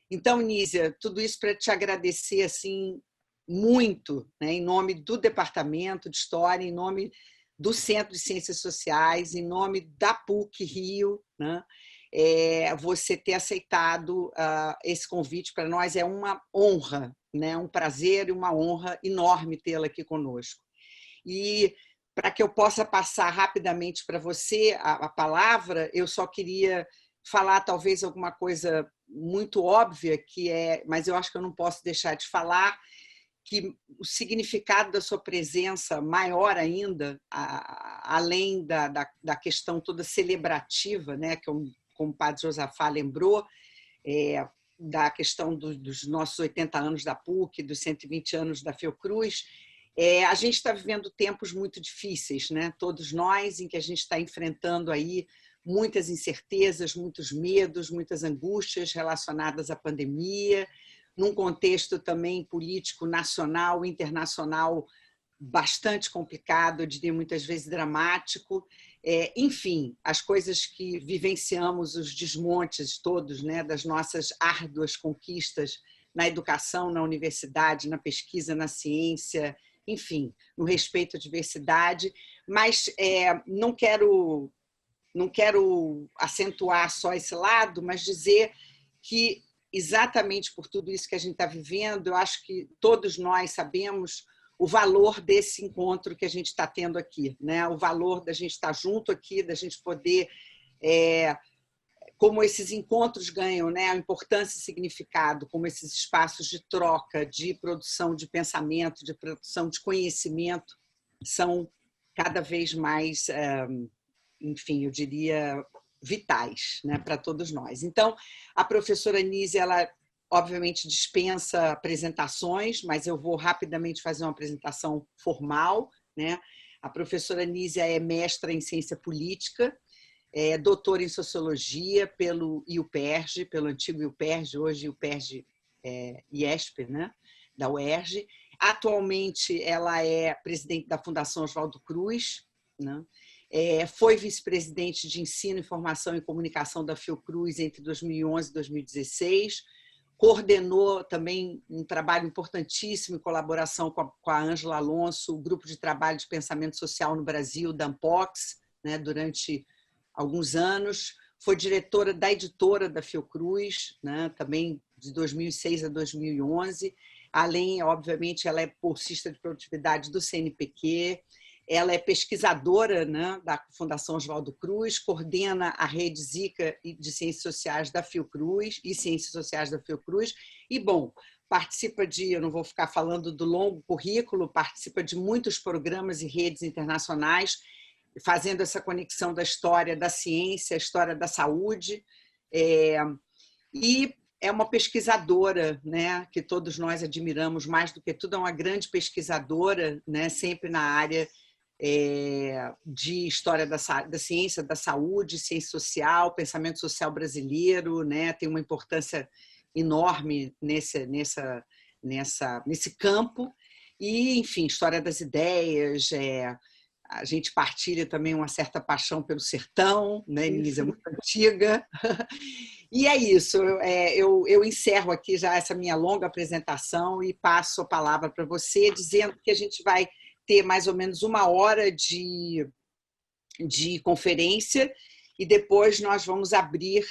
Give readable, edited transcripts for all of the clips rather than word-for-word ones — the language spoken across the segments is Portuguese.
Então, Nízia, tudo isso para te agradecer assim, muito, né, em nome do Departamento de História, em nome do Centro de Ciências Sociais, em nome da PUC Rio, né, você ter aceitado esse convite para nós é uma honra, né, um prazer e uma honra enorme tê-la aqui conosco. E para que eu possa passar rapidamente para você a palavra, eu só queria falar talvez alguma coisa muito óbvia, mas eu acho que eu não posso deixar de falar, que o significado da sua presença maior ainda, além da questão toda celebrativa, né, que como o padre Josafá lembrou, da questão dos nossos 80 anos da PUC, dos 120 anos da Fiocruz, a gente está vivendo tempos muito difíceis, né? Todos nós, em que a gente está enfrentando aí muitas incertezas, muitos medos, muitas angústias relacionadas à pandemia, num contexto também político nacional, internacional, bastante complicado, eu diria muitas vezes dramático. Enfim, as coisas que vivenciamos, os desmontes todos, né, das nossas árduas conquistas na educação, na universidade, na pesquisa, na ciência, enfim, no respeito à diversidade, mas não quero acentuar só esse lado, mas dizer que, exatamente por tudo isso que a gente está vivendo, eu acho que todos nós sabemos o valor desse encontro que a gente está tendo aqui, né? O valor da gente estar junto aqui, da gente poder... como esses encontros ganham, né, a importância e significado, como esses espaços de troca, de produção de pensamento, de produção de conhecimento, são cada vez mais, enfim, eu diria, vitais, né, para todos nós. Então, a professora Nízia, ela obviamente dispensa apresentações, mas eu vou rapidamente fazer uma apresentação formal, né? A professora Nízia é mestra em ciência política, doutora em sociologia pelo IUPERJ, pelo antigo IUPERJ, hoje IUPERJ IESP, né, da UERJ. Atualmente, ela é presidente da Fundação Oswaldo Cruz, né? Foi vice-presidente de Ensino, Informação e Comunicação da Fiocruz entre 2011 e 2016, coordenou também um trabalho importantíssimo em colaboração com a Ângela Alonso, o Grupo de Trabalho de Pensamento Social no Brasil, da ANPOX, né, durante alguns anos, foi diretora da editora da Fiocruz, né, também de 2006 a 2011, além, obviamente, ela é bolsista de produtividade do CNPq, ela é pesquisadora, né, da Fundação Oswaldo Cruz, coordena a rede Zika de Ciências Sociais da Fiocruz e Ciências Sociais da Fiocruz, e, bom, participa eu não vou ficar falando do longo currículo, participa de muitos programas e redes internacionais, fazendo essa conexão da história da ciência, a história da saúde, e é uma pesquisadora, né, que todos nós admiramos mais do que tudo, é uma grande pesquisadora, né, sempre na área de história da ciência, da saúde, ciência social, pensamento social brasileiro, né, tem uma importância enorme nesse campo, e, enfim, história das ideias, a gente partilha também uma certa paixão pelo sertão, né, Nízia, é muito antiga. E é isso, eu encerro aqui já essa minha longa apresentação e passo a palavra para você, dizendo que a gente vai ter mais ou menos 1 hora de conferência e depois nós vamos abrir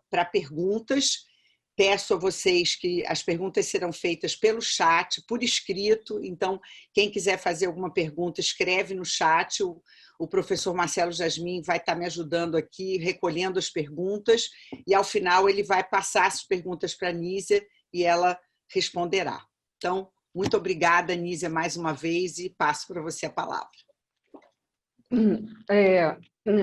para perguntas. Peço a vocês que as perguntas serão feitas pelo chat, por escrito, então quem quiser fazer alguma pergunta, escreve no chat, o professor Marcelo Jasmin vai estar me ajudando aqui, recolhendo as perguntas, e ao final ele vai passar as perguntas para a Nízia e ela responderá. Então, muito obrigada, Nízia, mais uma vez, e passo para você a palavra.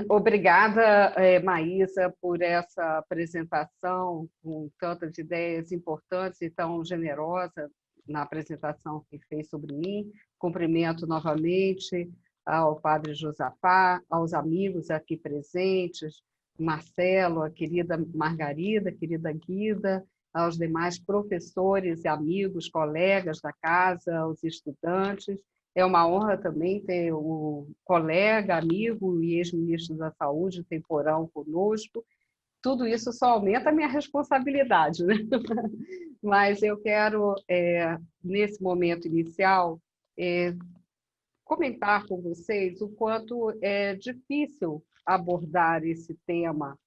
Obrigada, Maísa, por essa apresentação com tantas ideias importantes e tão generosa na apresentação que fez sobre mim. Cumprimento novamente ao padre Josafá, aos amigos aqui presentes, Marcelo, a querida Margarida, a querida Guida, aos demais professores e amigos, colegas da casa, aos estudantes. É uma honra também ter o colega, amigo e ex-ministro da Saúde, Temporão, conosco. tudo isso só aumenta a minha responsabilidade, né? Mas eu quero, nesse momento inicial, comentar com vocês o quanto é difícil abordar esse tema,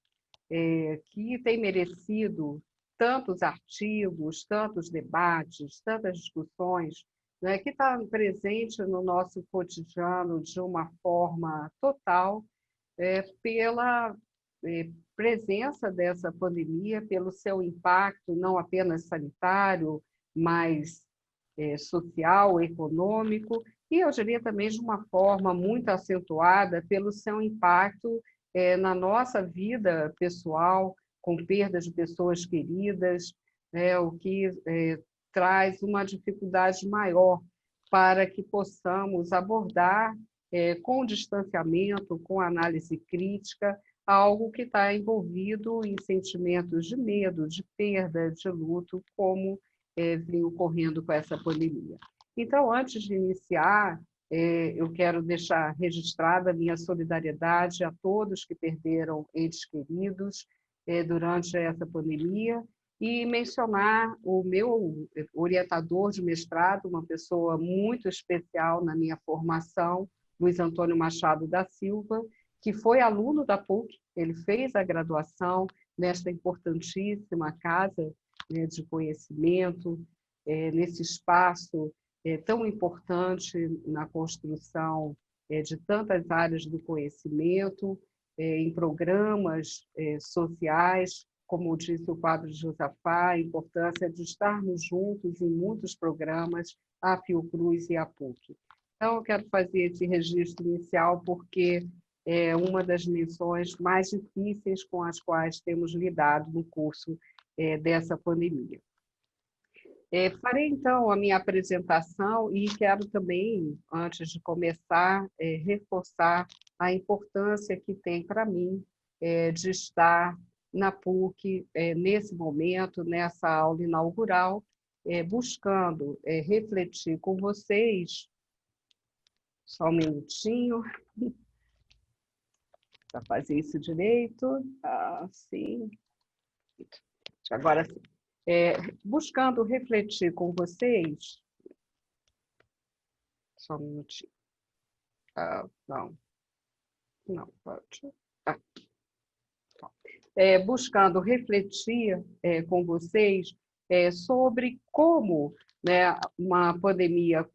que tem merecido tantos artigos, tantos debates, tantas discussões, né, que está presente no nosso cotidiano de uma forma total, pela presença dessa pandemia, pelo seu impacto não apenas sanitário, mas social, econômico, e eu diria também de uma forma muito acentuada pelo seu impacto na nossa vida pessoal, com perdas de pessoas queridas, o que traz uma dificuldade maior para que possamos abordar com distanciamento, com análise crítica, algo que está envolvido em sentimentos de medo, de perda, de luto, como vem ocorrendo com essa pandemia. Então, antes de iniciar, eu quero deixar registrada a minha solidariedade a todos que perderam entes queridos durante essa pandemia e mencionar o meu orientador de mestrado, uma pessoa muito especial na minha formação, Luiz Antônio Machado da Silva, que foi aluno da PUC, ele fez a graduação nesta importantíssima casa de conhecimento, nesse espaço tão importante na construção de tantas áreas do conhecimento, em programas sociais, como disse o padre Josafá, a importância de estarmos juntos em muitos programas, a Fiocruz e a PUC. Então, eu quero fazer esse registro inicial porque é uma das dimensões mais difíceis com as quais temos lidado no curso dessa pandemia. Farei, então, a minha apresentação e quero também, antes de começar, reforçar a importância que tem para mim de estar na PUC nesse momento, nessa aula inaugural, buscando refletir com vocês. Só um minutinho, para fazer isso direito. Assim. Agora sim. Buscando refletir com vocês. Só um minutinho. Não, pode. Buscando refletir com vocês sobre como, né, uma pandemia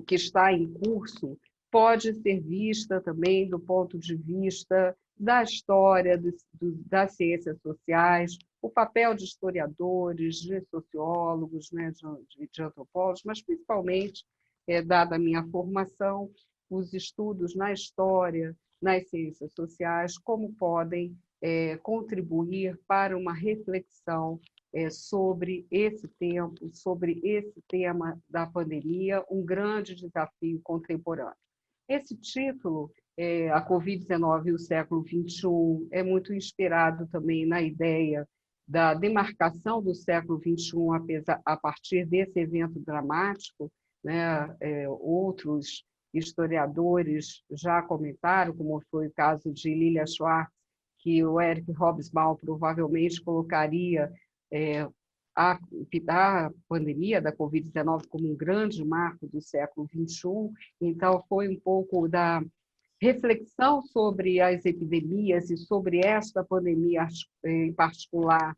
que está em curso pode ser vista também do ponto de vista da história, das ciências sociais, o papel de historiadores, de sociólogos, né, de antropólogos, mas principalmente, dada a minha formação, os estudos na história, nas ciências sociais, como podem contribuir para uma reflexão sobre esse tempo, sobre esse tema da pandemia, um grande desafio contemporâneo. Esse título, a Covid-19 e o século XXI, é muito inspirado também na ideia da demarcação do século XXI a partir desse evento dramático, né? Outros historiadores já comentaram, como foi o caso de Lilia Schwartz, que o Eric Hobsbawm provavelmente colocaria a pandemia da Covid-19 como um grande marco do século XXI. Então, foi um pouco da reflexão sobre as epidemias e sobre esta pandemia em particular,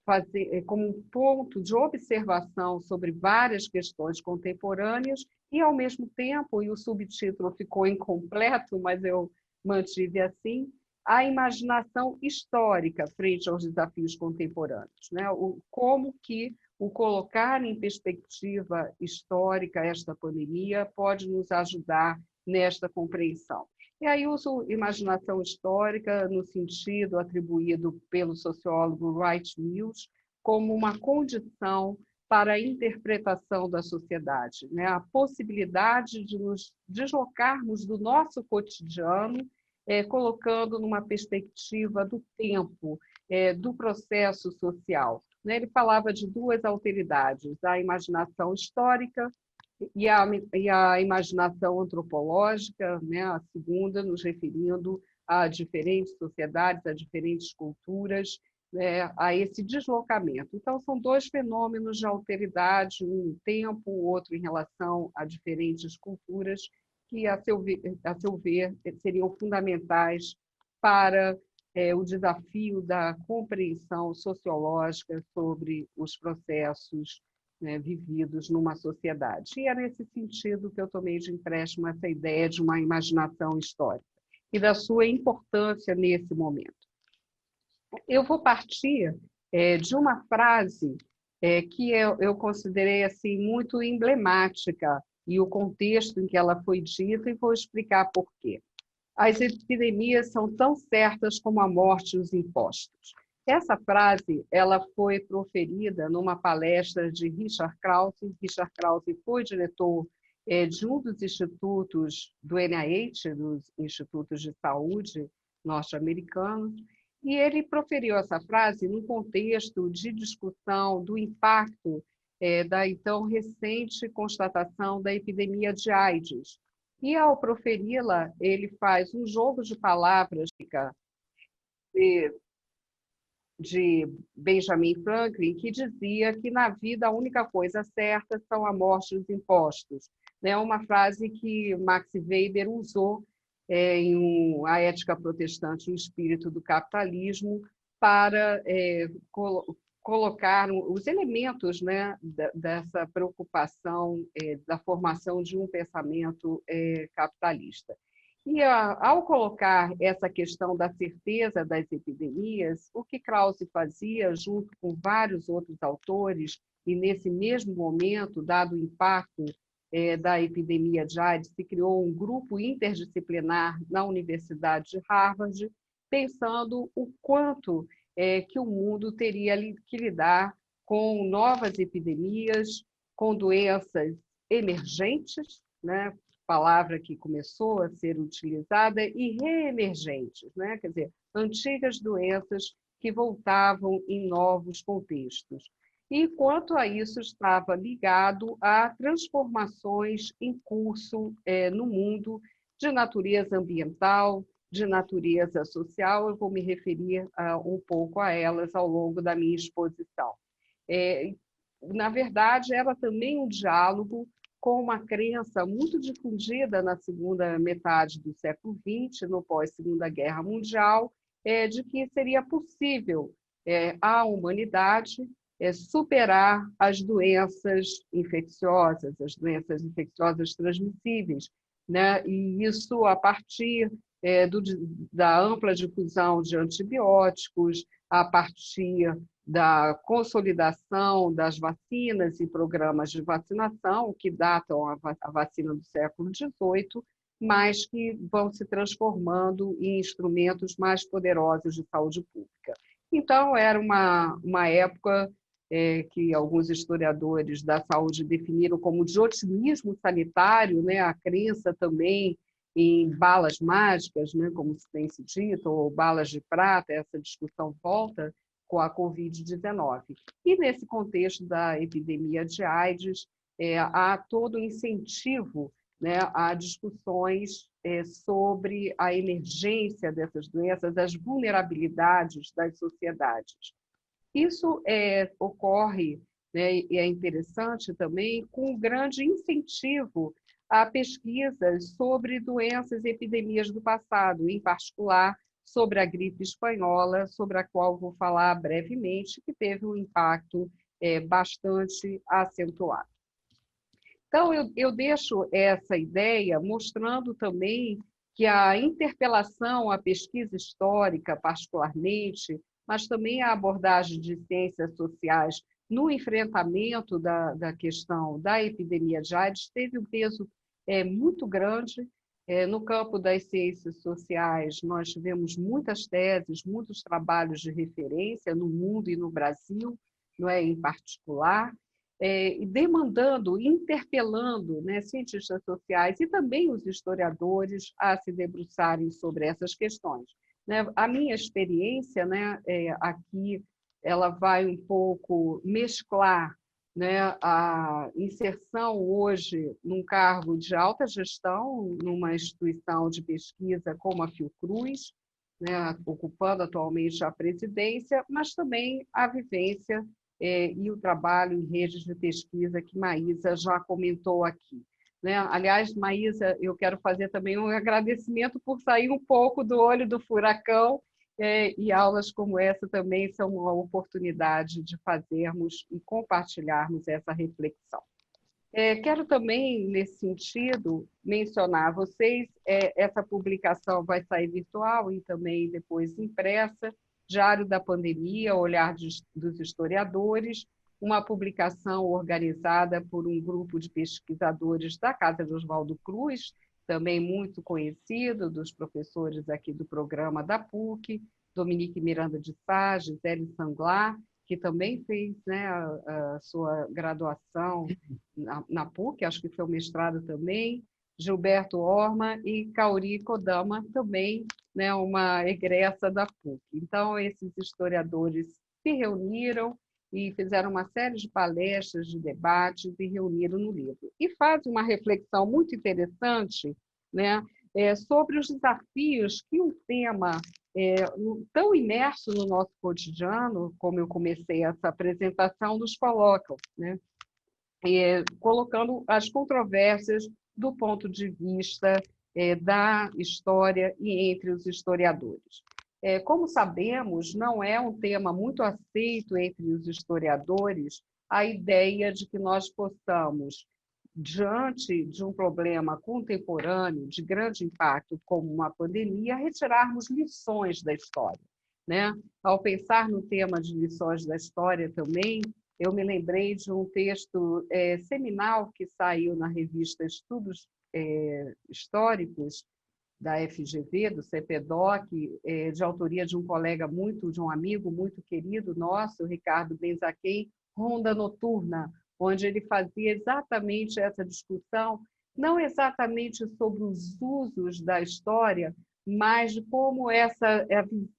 fazer como um ponto de observação sobre várias questões contemporâneas e, ao mesmo tempo, e o subtítulo ficou incompleto, mas eu mantive assim, a imaginação histórica frente aos desafios contemporâneos, né? Como que o colocar em perspectiva histórica esta pandemia pode nos ajudar nesta compreensão. E aí uso imaginação histórica no sentido atribuído pelo sociólogo Wright Mills como uma condição para a interpretação da sociedade, né? A possibilidade de nos deslocarmos do nosso cotidiano, colocando numa perspectiva do tempo, do processo social. Né? Ele falava de duas alteridades, a imaginação histórica e a imaginação antropológica, né? A segunda nos referindo a diferentes sociedades, a diferentes culturas, né, a esse deslocamento. Então, são dois fenômenos de alteridade, um em tempo, o outro em relação a diferentes culturas, que, a seu ver seriam fundamentais para o desafio da compreensão sociológica sobre os processos, né, vividos numa sociedade. E é nesse sentido que eu tomei de empréstimo essa ideia de uma imaginação histórica e da sua importância nesse momento. Eu vou partir de uma frase que eu considerei assim, muito emblemática e o contexto em que ela foi dita, e vou explicar por quê. As epidemias são tão certas como a morte e os impostos. Essa frase ela foi proferida numa palestra de Richard Krause. Richard Krause foi diretor de um dos institutos do NIH, dos Institutos de Saúde norte-americanos, e ele proferiu essa frase num contexto de discussão do impacto da então recente constatação da epidemia de AIDS. E, ao proferi-la, ele faz um jogo de palavras de Benjamin Franklin, que dizia que na vida a única coisa certa são a morte e os impostos. É uma frase que Max Weber usou em A Ética Protestante e o Espírito do Capitalismo para colocar os elementos, né, dessa preocupação da formação de um pensamento capitalista. E, ao colocar essa questão da certeza das epidemias, o que Krause fazia, junto com vários outros autores, e nesse mesmo momento, dado o impacto da epidemia de AIDS, se criou um grupo interdisciplinar na Universidade de Harvard, pensando o quanto que o mundo teria que lidar com novas epidemias, com doenças emergentes, né? Palavra que começou a ser utilizada, e reemergentes, né? Quer dizer, antigas doenças que voltavam em novos contextos. E, quanto a isso, estava ligado a transformações em curso no mundo de natureza ambiental, de natureza social. Eu vou me referir um pouco a elas ao longo da minha exposição. Na verdade, era também um diálogo com uma crença muito difundida na segunda metade do século XX, no pós-Segunda Guerra Mundial, de que seria possível a humanidade superar as doenças infecciosas transmissíveis, né? E isso a partir da ampla difusão de antibióticos, a partir da consolidação das vacinas e programas de vacinação, que datam a vacina do século XVIII, mas que vão se transformando em instrumentos mais poderosos de saúde pública. Então, era uma época que alguns historiadores da saúde definiram como de otimismo sanitário, né? A crença também em balas mágicas, né? Como se tem se dito, ou balas de prata, essa discussão volta com a Covid-19. E, nesse contexto da epidemia de AIDS, há todo o incentivo, né, a discussões sobre a emergência dessas doenças, as vulnerabilidades das sociedades. Isso ocorre, né, e é interessante também, com um grande incentivo a pesquisas sobre doenças e epidemias do passado, em particular sobre a gripe espanhola, sobre a qual vou falar brevemente, que teve um impacto bastante acentuado. Então, eu deixo essa ideia mostrando também que a interpelação à pesquisa histórica, particularmente, mas também a abordagem de ciências sociais no enfrentamento da questão da epidemia de AIDS teve um peso muito grande. No campo das ciências sociais, nós tivemos muitas teses, muitos trabalhos de referência no mundo e no Brasil, não é, em particular, e demandando, interpelando, né, cientistas sociais e também os historiadores a se debruçarem sobre essas questões. Né? A minha experiência, né, aqui, ela vai um pouco mesclar né, a inserção hoje num cargo de alta gestão, numa instituição de pesquisa como a Fiocruz, né, ocupando atualmente a presidência, mas também a vivência e o trabalho em redes de pesquisa que Maísa já comentou aqui. Né? Aliás, Maísa, eu quero fazer também um agradecimento por sair um pouco do olho do furacão, e aulas como essa também são uma oportunidade de fazermos e compartilharmos essa reflexão. Quero também, nesse sentido, mencionar a vocês, essa publicação vai sair virtual e também depois impressa, Diário da Pandemia, Olhar dos Historiadores, uma publicação organizada por um grupo de pesquisadores da Casa de Oswaldo Cruz, também muito conhecido, dos professores aqui do programa da PUC, Dominique Miranda de Sá, Gisele Sanglar, que também fez, né, a sua graduação na PUC, acho que foi o mestrado também, Gilberto Orma e Kaori Kodama, também, né, uma egressa da PUC. Então, esses historiadores se reuniram e fizeram uma série de palestras, de debates e reuniram no livro. E fazem uma reflexão muito interessante, né, sobre os desafios que o tema tão imerso no nosso cotidiano, como eu comecei essa apresentação, nos colocam, né? Colocando as controvérsias do ponto de vista da história e entre os historiadores. Como sabemos, não é um tema muito aceito entre os historiadores a ideia de que nós possamos, diante de um problema contemporâneo de grande impacto, como uma pandemia, retirarmos lições da história, né? Ao pensar no tema de lições da história também, eu me lembrei de um texto seminal que saiu na revista Estudos Históricos da FGV, do CPDOC, de autoria de um colega de um amigo muito querido nosso, Ricardo Benzaquem, Ronda Noturna, onde ele fazia exatamente essa discussão, não exatamente sobre os usos da história, mas de como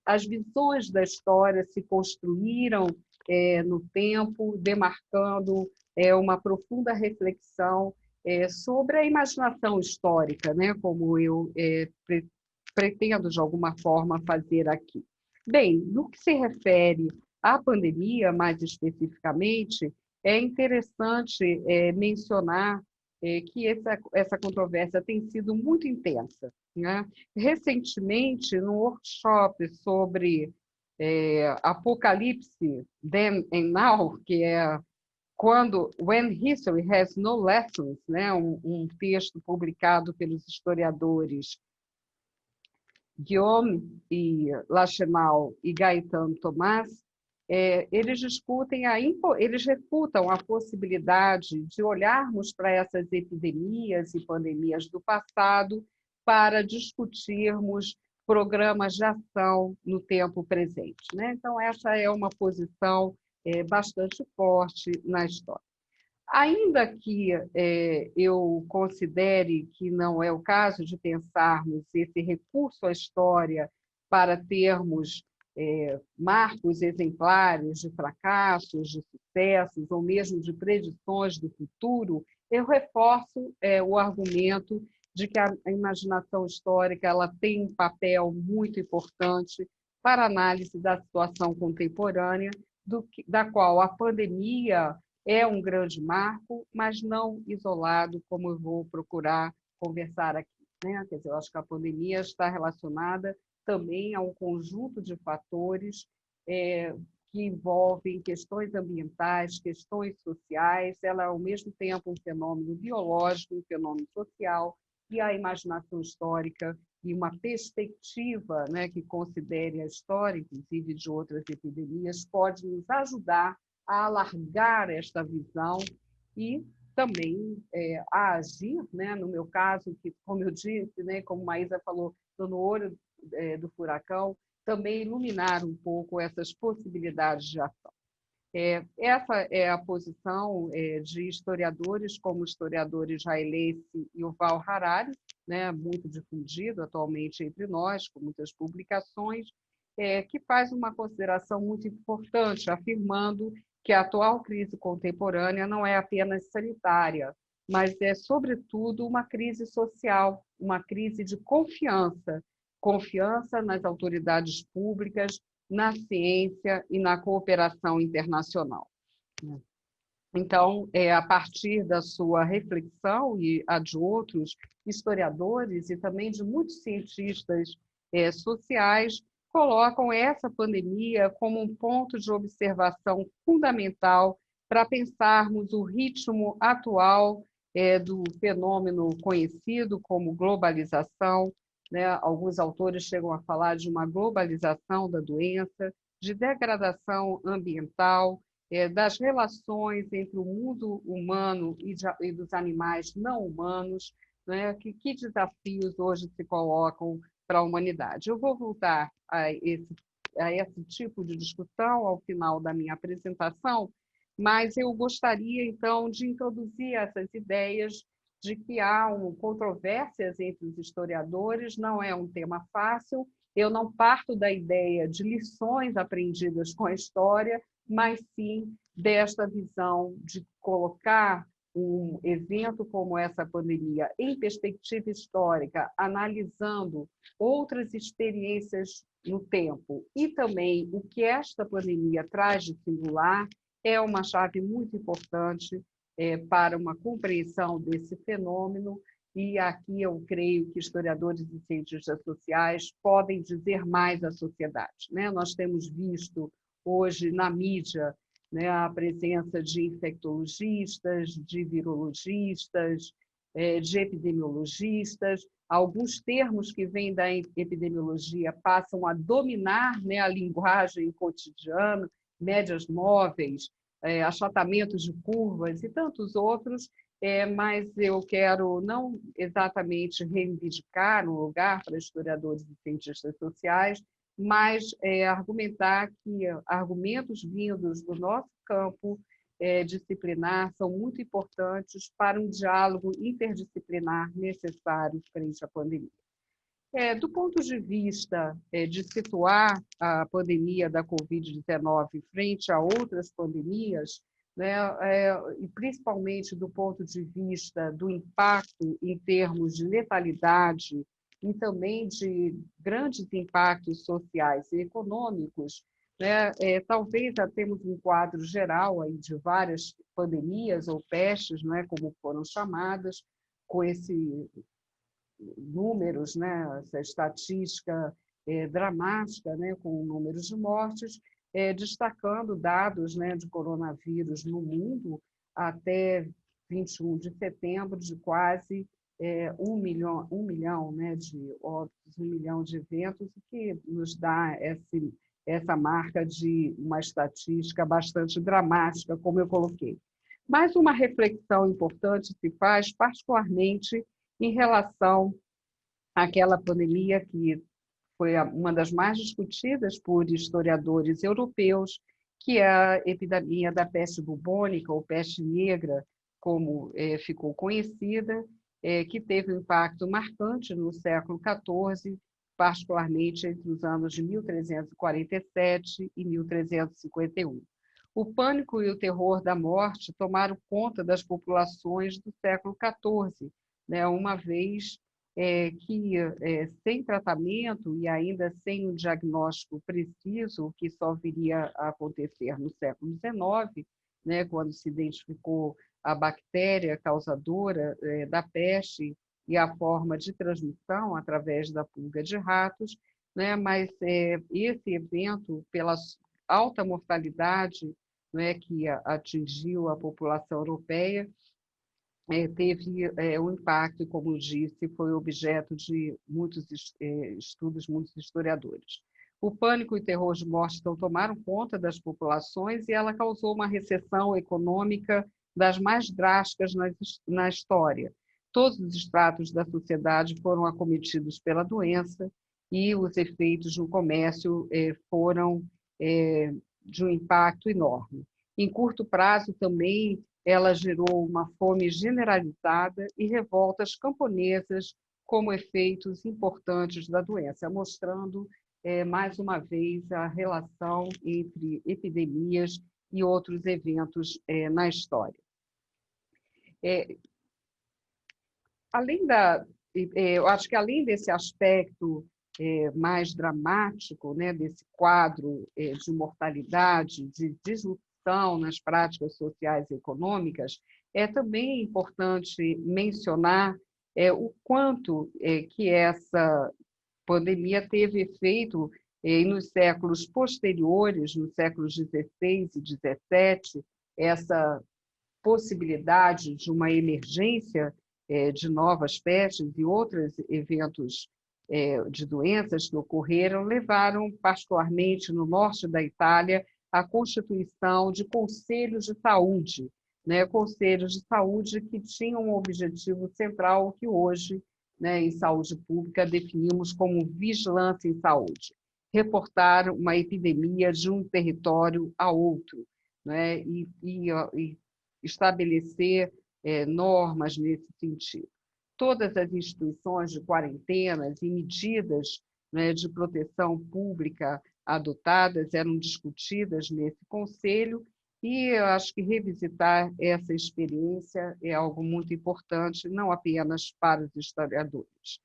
as visões da história se construíram no tempo, demarcando uma profunda reflexão sobre a imaginação histórica, né, como eu pretendo, de alguma forma, fazer aqui. Bem, no que se refere à pandemia, mais especificamente, é interessante mencionar que essa controvérsia tem sido muito intensa, né? Recentemente, no workshop sobre Apocalipse, Then and Now, que é When History Has No Lessons, né? um texto publicado pelos historiadores Guillaume e Lachenal e Gaetano Tomás, eles eles refutam a possibilidade de olharmos para essas epidemias e pandemias do passado para discutirmos programas de ação no tempo presente, né? Então, essa é uma posição bastante forte na história. Ainda que eu considere que não é o caso de pensarmos esse recurso à história para termos marcos exemplares de fracassos, de sucessos, ou mesmo de predições do futuro, eu reforço o argumento de que a imaginação histórica ela tem um papel muito importante para a análise da situação contemporânea, da qual a pandemia é um grande marco, mas não isolado, como eu vou procurar conversar aqui, né? Quer dizer, eu acho que a pandemia está relacionada também a um conjunto de fatores que envolvem questões ambientais, questões sociais. Ela é, ao mesmo tempo, um fenômeno biológico, um fenômeno social, e a imaginação histórica e uma perspectiva, né, que considere a história, inclusive de outras epidemias, pode nos ajudar a alargar esta visão e também a agir, né? No meu caso, que, como eu disse, né, como Maísa falou, estou no olho do furacão, também iluminar um pouco essas possibilidades de ação. Essa é a posição de historiadores, como o historiador israelense Yuval Harari, né, muito difundido atualmente entre nós, com muitas publicações, que faz uma consideração muito importante, afirmando que a atual crise contemporânea não é apenas sanitária, mas é, sobretudo, uma crise social, uma crise de confiança, confiança nas autoridades públicas, na ciência e na cooperação internacional. Então, a partir da sua reflexão e a de outros historiadores e também de muitos cientistas sociais, colocam essa pandemia como um ponto de observação fundamental para pensarmos o ritmo atual do fenômeno conhecido como globalização, né? Alguns autores chegam a falar de uma globalização da doença, de degradação ambiental, das relações entre o mundo humano e dos animais não humanos, né? Que desafios hoje se colocam para a humanidade. Eu vou voltar a esse tipo de discussão ao final da minha apresentação, mas eu gostaria, então, de introduzir essas ideias de que há controvérsias entre os historiadores, não é um tema fácil, eu não parto da ideia de lições aprendidas com a história, mas sim desta visão de colocar um evento como essa pandemia em perspectiva histórica, analisando outras experiências no tempo e também o que esta pandemia traz de singular, é uma chave muito importante para uma compreensão desse fenômeno, e aqui eu creio que historiadores e cientistas sociais podem dizer mais à sociedade, né? Nós temos visto hoje na mídia, né, a presença de infectologistas, de virologistas, de epidemiologistas. Alguns termos que vêm da epidemiologia passam a dominar, né, a linguagem cotidiana, médias móveis, achatamentos de curvas e tantos outros, mas eu quero não exatamente reivindicar um lugar para historiadores e cientistas sociais, mas argumentar que argumentos vindos do nosso campo disciplinar são muito importantes para um diálogo interdisciplinar necessário frente à pandemia. Do ponto de vista de situar a pandemia da Covid-19 frente a outras pandemias, né, e principalmente do ponto de vista do impacto em termos de letalidade e também de grandes impactos sociais e econômicos, né, talvez já temos um quadro geral aí de várias pandemias ou pestes, né, como foram chamadas, com esse números, né, essa estatística dramática, né, com números de mortes, destacando dados, né, de coronavírus no mundo até 21 de setembro, de quase 1 milhão, né, de óbitos, 1 milhão de eventos, o que nos dá essa marca de uma estatística bastante dramática, como eu coloquei. Mas uma reflexão importante se faz, particularmente em relação àquela pandemia que foi uma das mais discutidas por historiadores europeus, que é a epidemia da peste bubônica, ou peste negra, como ficou conhecida, que teve um impacto marcante no século XIV, particularmente entre os anos de 1347 e 1351. O pânico e o terror da morte tomaram conta das populações do século XIV, né, uma vez que, sem tratamento e ainda sem um diagnóstico preciso, que só viria a acontecer no século XIX, né, quando se identificou a bactéria causadora da peste e a forma de transmissão através da pulga de ratos, né, mas esse evento, pela alta mortalidade, né, que atingiu a população europeia, teve um impacto, como disse, foi objeto de muitos estudos, muitos historiadores. O pânico e o terror de morte então tomaram conta das populações e ela causou uma recessão econômica das mais drásticas na história. Todos os estratos da sociedade foram acometidos pela doença e os efeitos no comércio foram de um impacto enorme. Em curto prazo também ela gerou uma fome generalizada e revoltas camponesas como efeitos importantes da doença, mostrando, mais uma vez, a relação entre epidemias e outros eventos na história. Eu acho que além desse aspecto mais dramático, né, desse quadro de mortalidade, de disrupção nas práticas sociais e econômicas, é também importante mencionar o quanto que essa pandemia teve efeito nos séculos posteriores, nos séculos XVI e XVII, essa possibilidade de uma emergência de novas pestes e outros eventos de doenças que ocorreram levaram, particularmente no norte da Itália, à constituição de conselhos de saúde, né? Conselhos de saúde que tinham um objetivo central que hoje, né, em saúde pública, definimos como vigilância em saúde, reportar uma epidemia de um território a outro, né, e estabelecer normas nesse sentido. Todas as instituições de quarentenas e medidas, né, de proteção pública adotadas eram discutidas nesse conselho, e eu acho que revisitar essa experiência é algo muito importante, não apenas para os historiadores.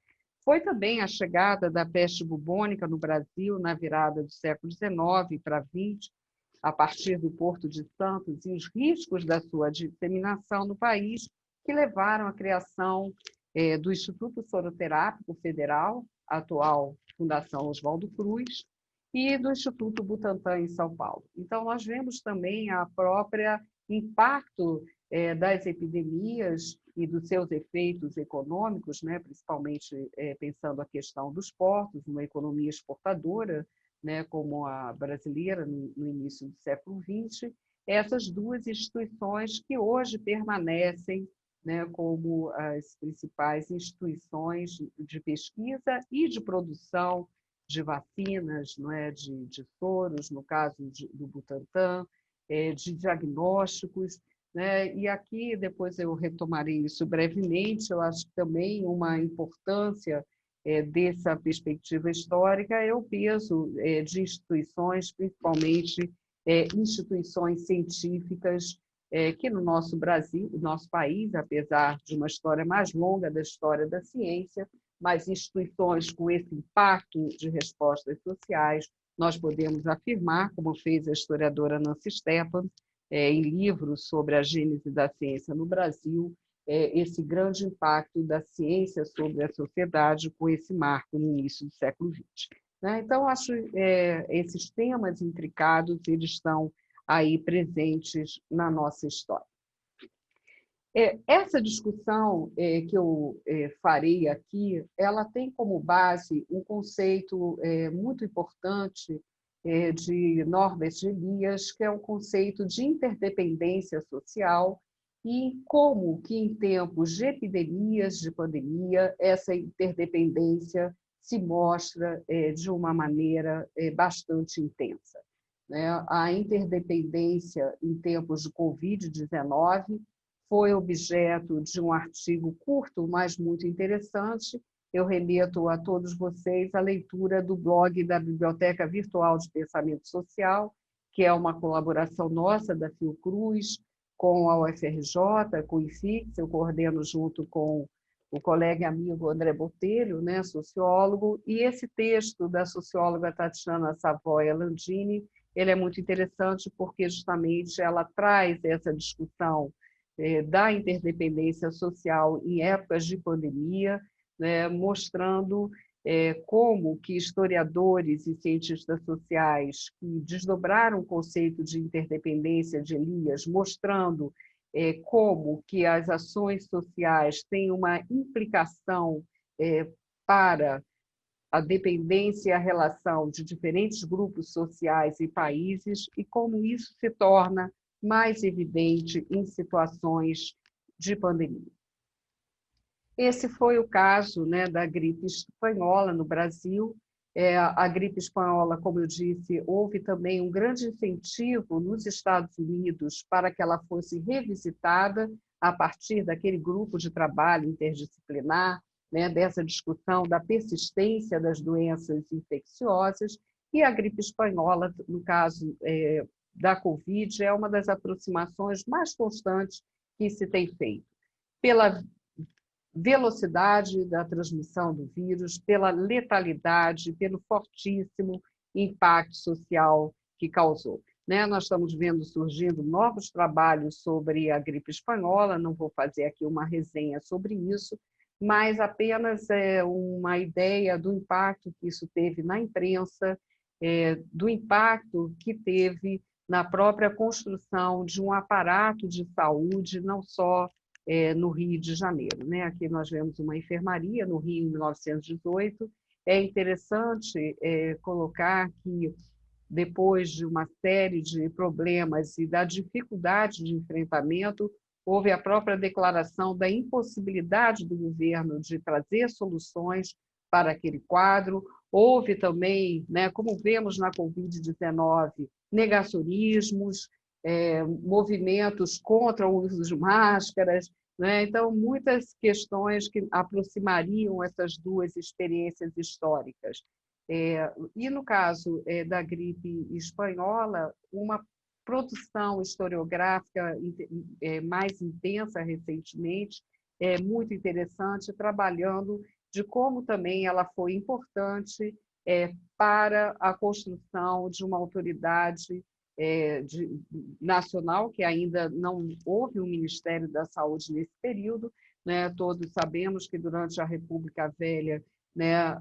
Foi também a chegada da peste bubônica no Brasil na virada do século XIX para XX, a partir do Porto de Santos, e os riscos da sua disseminação no país, que levaram à criação do Instituto Soroterápico Federal, atual Fundação Oswaldo Cruz, e do Instituto Butantan, em São Paulo. Então, nós vemos também a própria impacto das epidemias e dos seus efeitos econômicos, né, principalmente pensando a questão dos portos, uma economia exportadora, né, como a brasileira no início do século XX, essas duas instituições que hoje permanecem, né, como as principais instituições de pesquisa e de produção de vacinas, não é, de soros, no caso do Butantan, de diagnósticos, né? E aqui, depois eu retomarei isso brevemente, eu acho que também uma importância dessa perspectiva histórica é o peso de instituições, principalmente instituições científicas, que no nosso Brasil, no nosso país, apesar de uma história mais longa da história da ciência, mas instituições com esse impacto de respostas sociais, nós podemos afirmar, como fez a historiadora Nancy Stephens, em livros sobre a gênese da ciência no Brasil, esse grande impacto da ciência sobre a sociedade com esse marco no início do século XX. Então, acho esses temas intricados, eles estão aí presentes na nossa história. Essa discussão que eu farei aqui, ela tem como base um conceito muito importante de Norbert Elias, que é o conceito de interdependência social, e como que em tempos de epidemias, de pandemia, essa interdependência se mostra de uma maneira bastante intensa. A interdependência em tempos de Covid-19 foi objeto de um artigo curto, mas muito interessante. Eu remeto a todos vocês a leitura do blog da Biblioteca Virtual de Pensamento Social, que é uma colaboração nossa da Fiocruz com a UFRJ, com o IFIX, eu coordeno junto com o colega e amigo André Botelho, né, sociólogo, e esse texto da socióloga Tatiana Savoia Landini, ele é muito interessante porque justamente ela traz essa discussão da interdependência social em épocas de pandemia, né, mostrando como que historiadores e cientistas sociais que desdobraram o conceito de interdependência de Elias, mostrando como que as ações sociais têm uma implicação para a dependência e a relação de diferentes grupos sociais e países, e como isso se torna mais evidente em situações de pandemia. Esse foi o caso, né, da gripe espanhola no Brasil. A gripe espanhola, como eu disse, houve também um grande incentivo nos Estados Unidos para que ela fosse revisitada a partir daquele grupo de trabalho interdisciplinar, né, dessa discussão da persistência das doenças infecciosas, e a gripe espanhola, no caso da Covid é uma das aproximações mais constantes que se tem feito, pela velocidade da transmissão do vírus, pela letalidade, pelo fortíssimo impacto social que causou. Nós estamos vendo surgindo novos trabalhos sobre a gripe espanhola, não vou fazer aqui uma resenha sobre isso, mas apenas uma ideia do impacto que isso teve na imprensa, do impacto que teve na própria construção de um aparato de saúde, não só no Rio de Janeiro. Aqui nós vemos uma enfermaria no Rio, em 1918. É interessante colocar que, depois de uma série de problemas e da dificuldade de enfrentamento, houve a própria declaração da impossibilidade do governo de trazer soluções para aquele quadro. Houve também, como vemos na Covid-19, negacionismos, movimentos contra o uso de máscaras. Então, muitas questões que aproximariam essas duas experiências históricas. E, no caso da gripe espanhola, uma produção historiográfica mais intensa recentemente, muito interessante, trabalhando de como também ela foi importante para a construção de uma autoridade nacional, que ainda não houve um Ministério da Saúde nesse período. Todos sabemos que durante a República Velha,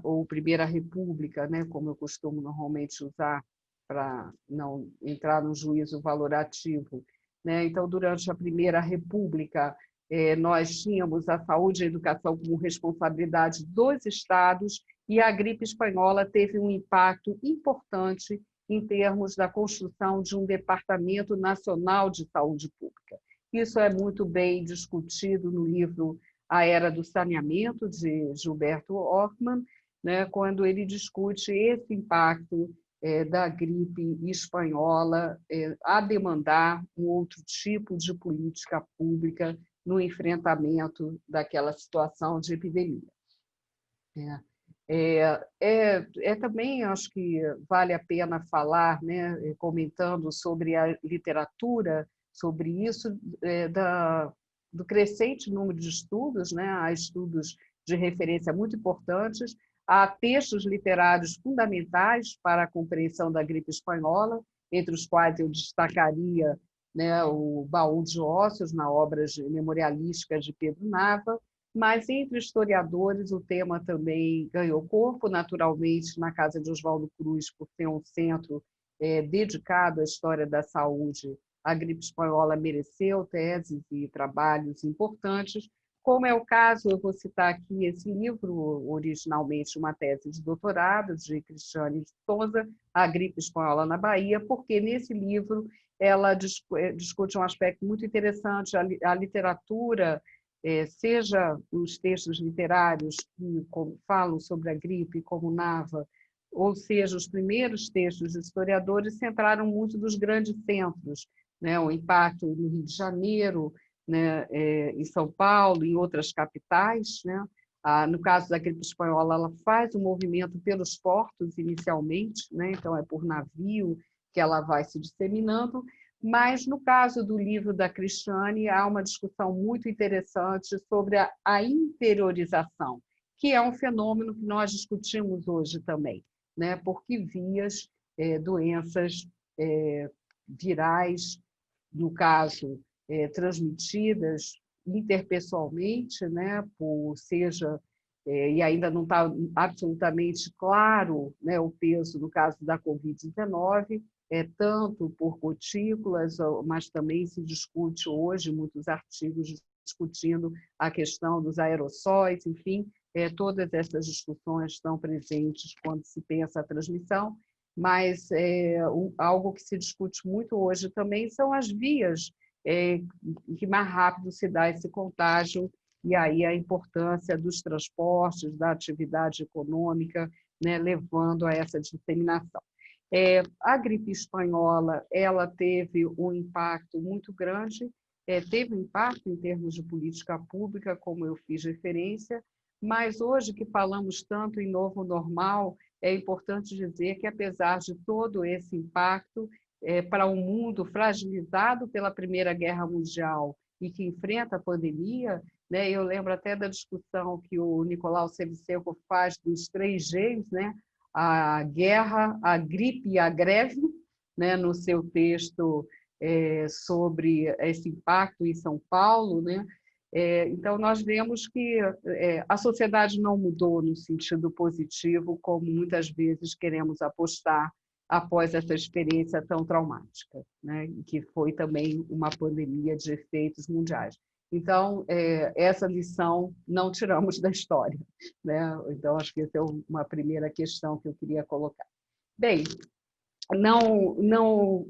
ou Primeira República, como eu costumo normalmente usar para não entrar no juízo valorativo, então, durante a Primeira República, nós tínhamos a saúde e a educação como responsabilidade dos estados, e a gripe espanhola teve um impacto importante em termos da construção de um Departamento Nacional de Saúde Pública. Isso é muito bem discutido no livro A Era do Saneamento, de Gilberto Ortmann, quando ele discute esse impacto da gripe espanhola a demandar um outro tipo de política pública no enfrentamento daquela situação de epidemia. Também acho que vale a pena falar, comentando sobre a literatura, sobre isso, do crescente número de estudos, há estudos de referência muito importantes, há textos literários fundamentais para a compreensão da gripe espanhola, entre os quais eu destacaria o Baú de Ócios, na obra memorialística de Pedro Nava, mas entre historiadores o tema também ganhou corpo, naturalmente, na Casa de Oswaldo Cruz, por ser um centro dedicado à história da saúde. A gripe espanhola mereceu teses e trabalhos importantes, como é o caso, eu vou citar aqui esse livro, originalmente uma tese de doutorado, de Cristiane de Souza, A Gripe Espanhola na Bahia, porque nesse livro ela discute um aspecto muito interessante, a literatura, seja os textos literários que falam sobre a gripe, como Nava, ou seja, os primeiros textos de historiadores centraram muito dos grandes centros, o impacto no Rio de Janeiro, em São Paulo, em outras capitais. No caso da gripe espanhola, ela faz um movimento pelos portos inicialmente, então é por navio que ela vai se disseminando, mas no caso do livro da Cristiane, há uma discussão muito interessante sobre a interiorização, que é um fenômeno que nós discutimos hoje também, por que vias doenças virais, no caso, transmitidas interpessoalmente, e ainda não está absolutamente claro o peso, no caso da Covid-19, tanto por gotículas, mas também se discute hoje muitos artigos discutindo a questão dos aerossóis, enfim, todas essas discussões estão presentes quando se pensa a transmissão, mas algo que se discute muito hoje também são as vias que mais rápido se dá esse contágio, e aí a importância dos transportes, da atividade econômica, levando a essa disseminação. A gripe espanhola, ela teve um impacto muito grande, teve um impacto em termos de política pública, como eu fiz referência, mas hoje que falamos tanto em novo normal, é importante dizer que, apesar de todo esse impacto, para um mundo fragilizado pela Primeira Guerra Mundial e que enfrenta a pandemia, né? Eu lembro até da discussão que o Nicolau Sevchenko faz dos 3 Gs, né? A guerra, a gripe e a greve, né? No seu texto sobre esse impacto em São Paulo, né? Então, nós vemos que a sociedade não mudou no sentido positivo, como muitas vezes queremos apostar após essa experiência tão traumática, né? Que foi também uma pandemia de efeitos mundiais. Então, essa lição não tiramos da história, né? Então, acho que essa é uma primeira questão que eu queria colocar. Bem, não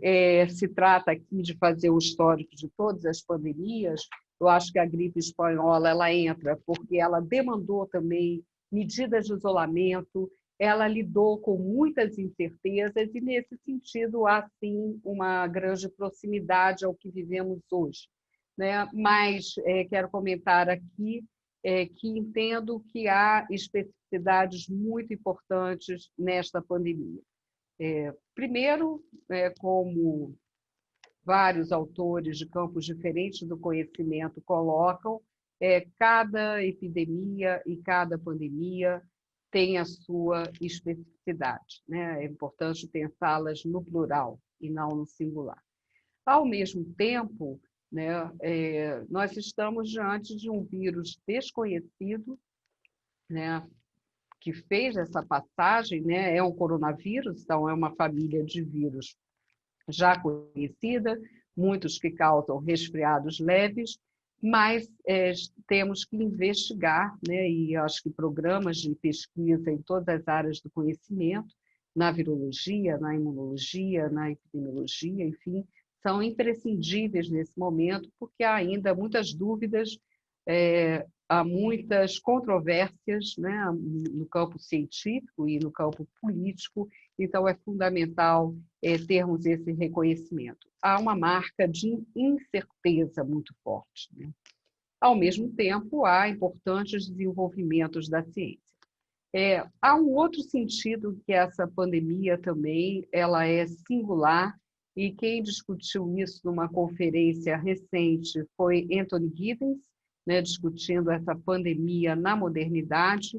se trata aqui de fazer o histórico de todas as pandemias. Eu acho que a gripe espanhola ela entra porque ela demandou também medidas de isolamento, ela lidou com muitas incertezas e, nesse sentido, há, sim, uma grande proximidade ao que vivemos hoje, né? Mas quero comentar aqui que entendo que há especificidades muito importantes nesta pandemia. Primeiro, como vários autores de campos diferentes do conhecimento colocam, cada epidemia e cada pandemia tem a sua especificidade, né? É importante pensá-las no plural e não no singular. Ao mesmo tempo, né, nós estamos diante de um vírus desconhecido, né, que fez essa passagem, né? É um coronavírus, então é uma família de vírus já conhecida, muitos que causam resfriados leves, mas temos que investigar, né? E acho que programas de pesquisa em todas as áreas do conhecimento, na virologia, na imunologia, na epidemiologia, enfim, são imprescindíveis nesse momento, porque há ainda muitas dúvidas, há muitas controvérsias, né, no campo científico e no campo político, então é fundamental termos esse reconhecimento. Há uma marca de incerteza muito forte, né? Ao mesmo tempo, há importantes desenvolvimentos da ciência. Há um outro sentido que essa pandemia também ela é singular, e quem discutiu isso numa conferência recente foi Anthony Giddens, né, discutindo essa pandemia na modernidade,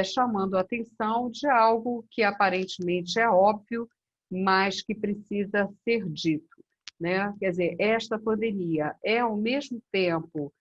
chamando a atenção de algo que aparentemente é óbvio, mas que precisa ser dito, né? Quer dizer, esta pandemia é, ao mesmo tempo,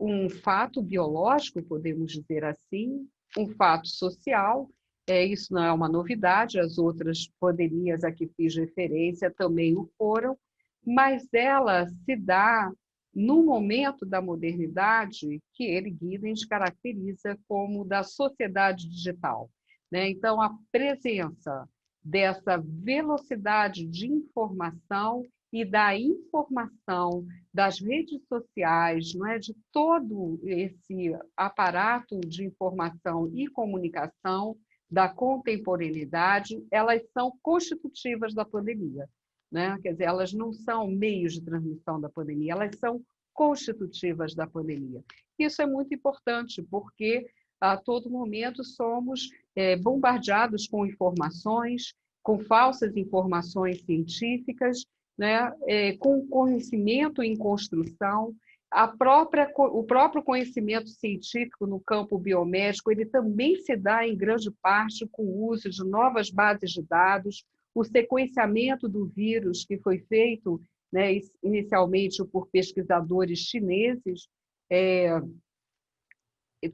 um fato biológico, podemos dizer assim, um fato social. Isso não é uma novidade, as outras pandemias a que fiz referência também o foram, mas ela se dá no momento da modernidade que ele, Giddens, caracteriza como da sociedade digital, né? Então, a presença dessa velocidade de informação e da informação das redes sociais, não é, de todo esse aparato de informação e comunicação da contemporaneidade, elas são constitutivas da pandemia, né? Quer dizer, elas não são meios de transmissão da pandemia, elas são constitutivas da pandemia. Isso é muito importante, porque a todo momento somos bombardeados com informações, com falsas informações científicas, né? Com conhecimento em construção. O próprio conhecimento científico no campo biomédico ele também se dá, em grande parte, com o uso de novas bases de dados, o sequenciamento do vírus, que foi feito, né, inicialmente por pesquisadores chineses,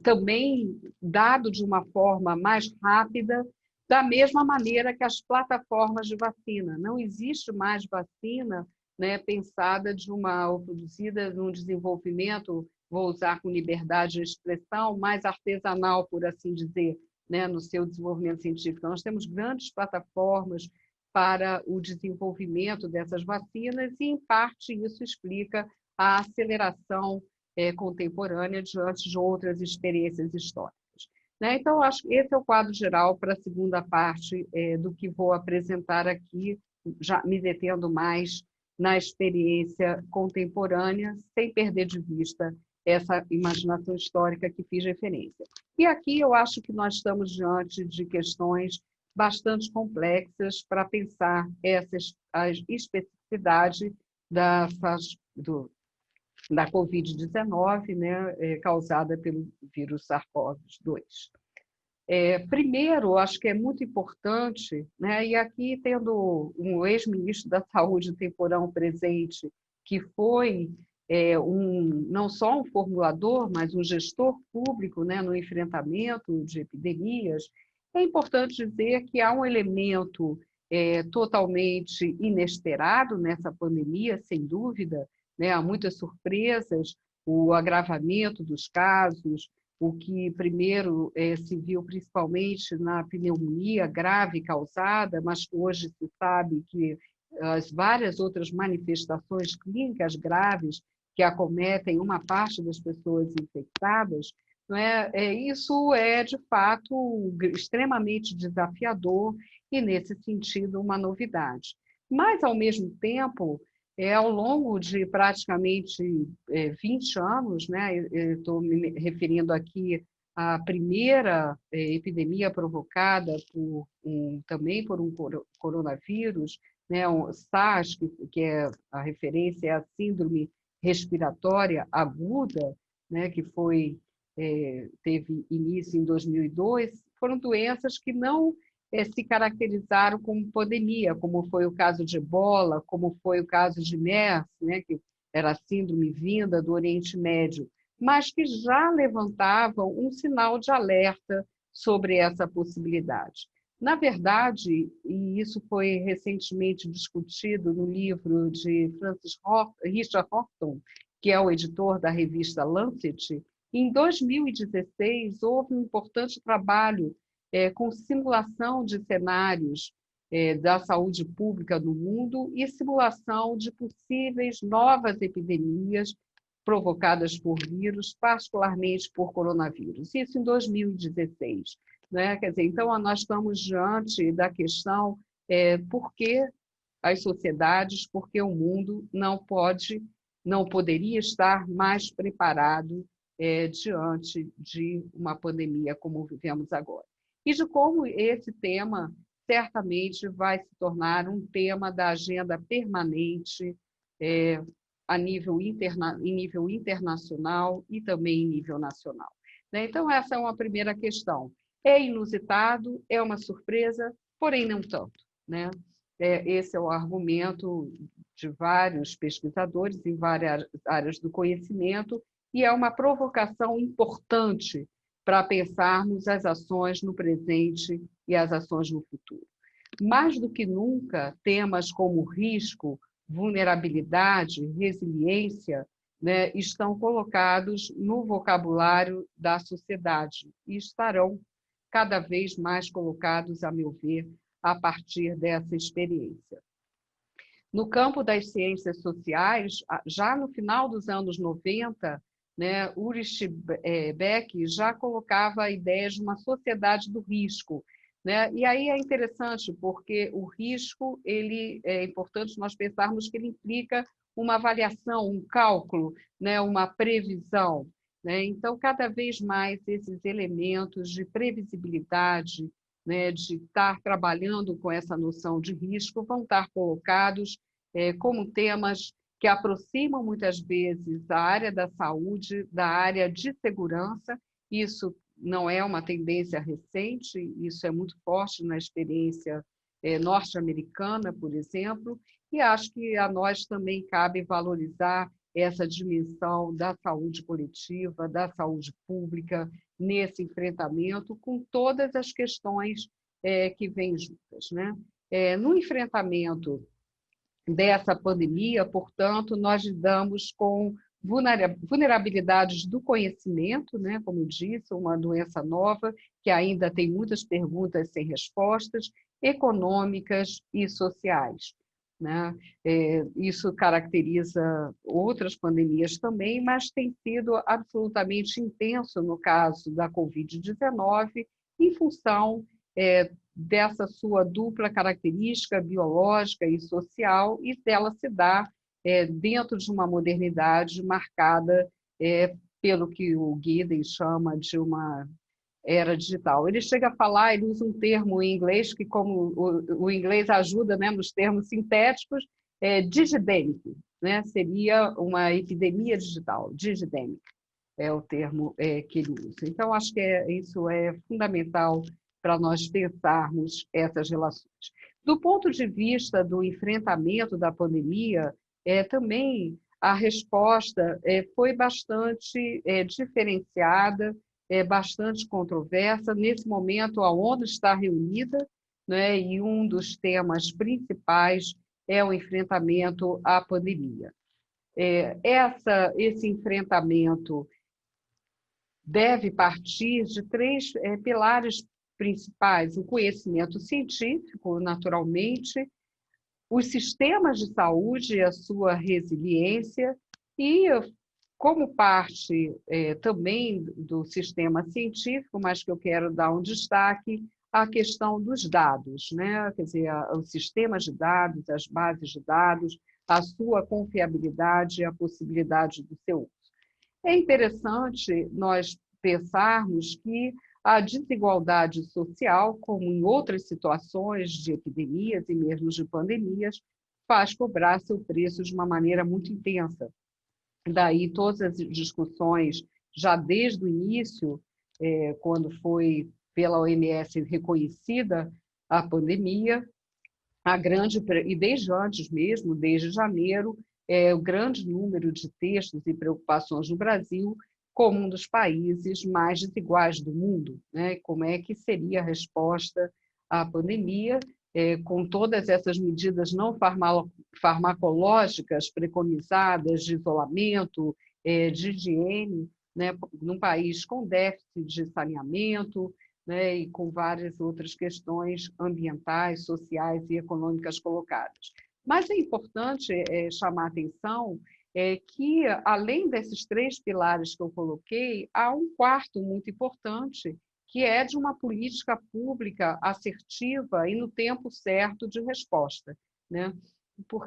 também dado de uma forma mais rápida, da mesma maneira que as plataformas de vacina. Não existe mais vacina, né, pensada ou produzida num desenvolvimento, vou usar com liberdade de expressão, mais artesanal, por assim dizer, né, no seu desenvolvimento científico. Nós temos grandes plataformas para o desenvolvimento dessas vacinas e, em parte, isso explica a aceleração contemporânea diante de outras experiências históricas, né? Então, acho que esse é o quadro geral para a segunda parte do que vou apresentar aqui, já me detendo mais na experiência contemporânea, sem perder de vista essa imaginação histórica que fiz referência. E aqui eu acho que nós estamos diante de questões bastante complexas para pensar a especificidade da Covid-19, né, causada pelo vírus SARS-CoV-2. Primeiro, acho que é muito importante, né, e aqui tendo um ex-ministro da Saúde temporão presente, que foi não só um formulador, mas um gestor público, né, no enfrentamento de epidemias, é importante dizer que há um elemento totalmente inesperado nessa pandemia, sem dúvida, né, há muitas surpresas, o agravamento dos casos, o que primeiro se viu principalmente na pneumonia grave causada, mas hoje se sabe que as várias outras manifestações clínicas graves que acometem uma parte das pessoas infectadas, não é? Isso é, de fato, extremamente desafiador e, nesse sentido, uma novidade. Mas, ao mesmo tempo, ao longo de praticamente 20 anos, né, estou me referindo aqui à primeira epidemia provocada também por um coronavírus, né, o SARS, que é a referência é a síndrome respiratória aguda, né, que teve início em 2002, foram doenças que não se caracterizaram como pandemia, como foi o caso de Ebola, como foi o caso de MERS, né, que era a síndrome vinda do Oriente Médio, mas que já levantavam um sinal de alerta sobre essa possibilidade. Na verdade, e isso foi recentemente discutido no livro de Richard Horton, que é o editor da revista Lancet, em 2016 houve um importante trabalho com simulação de cenários da saúde pública no mundo e simulação de possíveis novas epidemias provocadas por vírus, particularmente por coronavírus. Isso em 2016. Né? Quer dizer, então, nós estamos diante da questão por que as sociedades, por que o mundo não poderia estar mais preparado diante de uma pandemia como vivemos agora. E de como esse tema certamente vai se tornar um tema da agenda permanente em nível internacional e também em nível nacional. Né? Então, essa é uma primeira questão. É inusitado, é uma surpresa, porém não tanto. Né? Esse é o argumento de vários pesquisadores em várias áreas do conhecimento e é uma provocação importante para pensarmos as ações no presente e as ações no futuro. Mais do que nunca, temas como risco, vulnerabilidade, resiliência, né, estão colocados no vocabulário da sociedade e estarão cada vez mais colocados, a meu ver, a partir dessa experiência. No campo das ciências sociais, já no final dos anos 90, né, Ulrich Beck já colocava a ideia de uma sociedade do risco. Né? E aí é interessante, porque o risco é importante nós pensarmos que ele implica uma avaliação, um cálculo, né, uma previsão. Né? Então, cada vez mais esses elementos de previsibilidade, né, de estar trabalhando com essa noção de risco, vão estar colocados como temas que aproximam muitas vezes a área da saúde da área de segurança. Isso não é uma tendência recente, isso é muito forte na experiência norte-americana, por exemplo, e acho que a nós também cabe valorizar essa dimensão da saúde coletiva, da saúde pública, nesse enfrentamento com todas as questões que vêm juntas. Né? No enfrentamento dessa pandemia, portanto, nós lidamos com vulnerabilidades do conhecimento, né? Como eu disse, uma doença nova que ainda tem muitas perguntas sem respostas, econômicas e sociais. Né? Isso caracteriza outras pandemias também, mas tem sido absolutamente intenso no caso da Covid-19, em função dessa sua dupla característica biológica e social, e dela se dá dentro de uma modernidade marcada pelo que o Giddens chama de uma era digital. Ele chega a falar, ele usa um termo em inglês que, como o inglês ajuda, né, nos termos sintéticos, digidemic, né? Seria uma epidemia digital, digidemic é o termo que ele usa. Então, acho que isso é fundamental para nós pensarmos essas relações. Do ponto de vista do enfrentamento da pandemia, também a resposta foi bastante diferenciada, bastante controversa. Nesse momento, a ONU está reunida, né, e um dos temas principais é o enfrentamento à pandemia. Esse enfrentamento deve partir de três pilares principais: o conhecimento científico, naturalmente, os sistemas de saúde, a sua resiliência e, como parte também do sistema científico, mas que eu quero dar um destaque, a questão dos dados, né? Quer dizer, os sistemas de dados, as bases de dados, a sua confiabilidade, a possibilidade do seu uso. É interessante nós pensarmos que a desigualdade social, como em outras situações de epidemias e mesmo de pandemias, faz cobrar seu preço de uma maneira muito intensa. Daí todas as discussões, já desde o início, quando foi pela OMS reconhecida a pandemia, e desde antes mesmo, desde janeiro, o grande número de textos e preocupações no Brasil como um dos países mais desiguais do mundo, né? Como é que seria a resposta à pandemia, com todas essas medidas não farmacológicas preconizadas de isolamento, de higiene, né? Num país com déficit de saneamento, né, e com várias outras questões ambientais, sociais e econômicas colocadas. Mas é importante chamar a atenção que, além desses três pilares que eu coloquei, há um quarto muito importante, que é de uma política pública assertiva e no tempo certo de resposta, né?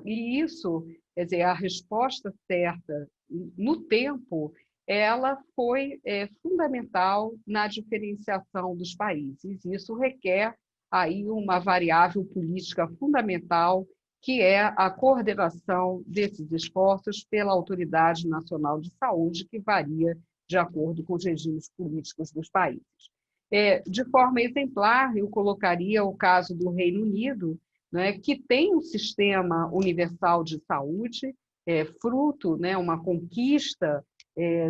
E isso, quer dizer, a resposta certa no tempo, ela foi fundamental na diferenciação dos países. Isso requer aí uma variável política fundamental, que é a coordenação desses esforços pela Autoridade Nacional de Saúde, que varia de acordo com os regimes políticos dos países. De forma exemplar, eu colocaria o caso do Reino Unido, né, que tem um sistema universal de saúde, fruto, né, uma conquista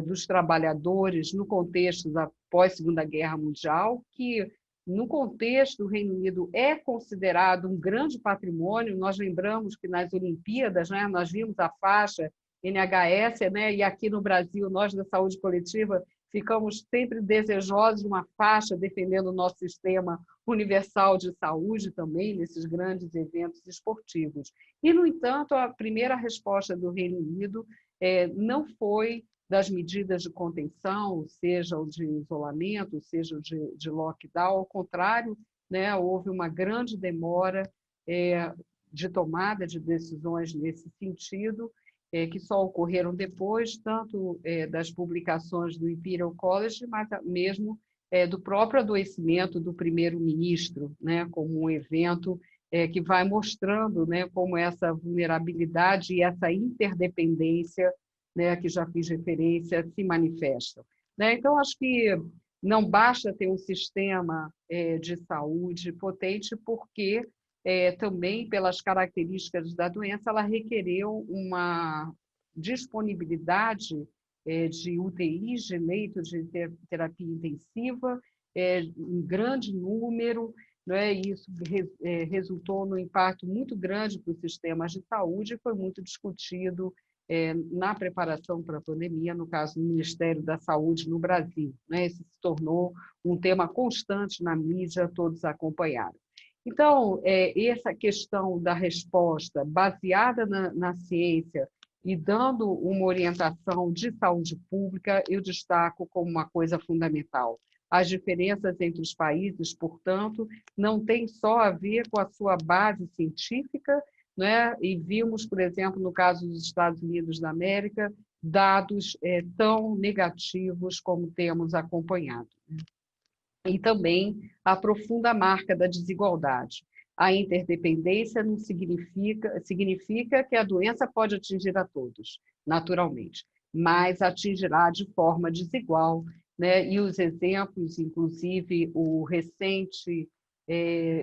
dos trabalhadores no contexto da pós-Segunda Guerra Mundial, que, no contexto do Reino Unido, é considerado um grande patrimônio. Nós lembramos que nas Olimpíadas, né, nós vimos a faixa NHS, né, e aqui no Brasil, nós da saúde coletiva ficamos sempre desejosos de uma faixa defendendo o nosso sistema universal de saúde também, nesses grandes eventos esportivos. E, no entanto, a primeira resposta do Reino Unido não foi das medidas de contenção, seja o de isolamento, seja o de lockdown. Ao contrário, né, houve uma grande demora de tomada de decisões nesse sentido, que só ocorreram depois, tanto das publicações do Imperial College, mas mesmo do próprio adoecimento do primeiro-ministro, né, como um evento que vai mostrando, né, como essa vulnerabilidade e essa interdependência, né, que já fiz referência, se manifestam. Né? Então, acho que não basta ter um sistema de saúde potente, porque também, pelas características da doença, ela requereu uma disponibilidade de UTIs, de leitos de terapia intensiva, em grande número, né? E isso resultou num impacto muito grande para os sistemas de saúde e foi muito discutido na preparação para a pandemia, no caso do Ministério da Saúde no Brasil. Né? Isso se tornou um tema constante na mídia, todos acompanharam. Então, essa questão da resposta baseada na ciência e dando uma orientação de saúde pública, eu destaco como uma coisa fundamental. As diferenças entre os países, portanto, não têm só a ver com a sua base científica, né? E vimos, por exemplo, no caso dos Estados Unidos da América, dados tão negativos como temos acompanhado. e também aprofunda a marca da desigualdade. A interdependência não significa que a doença pode atingir a todos, naturalmente, mas atingirá de forma desigual, né? E os exemplos, inclusive o recente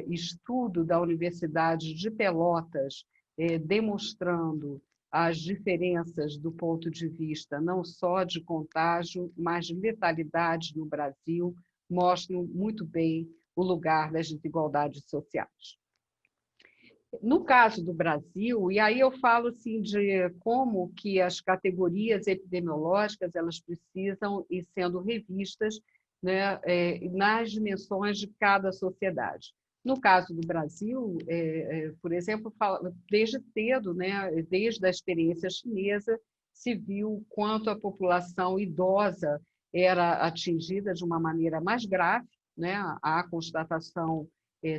estudo da Universidade de Pelotas, demonstrando as diferenças do ponto de vista não só de contágio, mas de letalidade no Brasil, mostram muito bem o lugar das desigualdades sociais. No caso do Brasil, e aí eu falo assim de como que as categorias epidemiológicas elas precisam ir sendo revistas, né, nas dimensões de cada sociedade. No caso do Brasil, por exemplo, desde cedo, né, desde a experiência chinesa, se viu quanto a população idosa era atingida de uma maneira mais grave, né, a constatação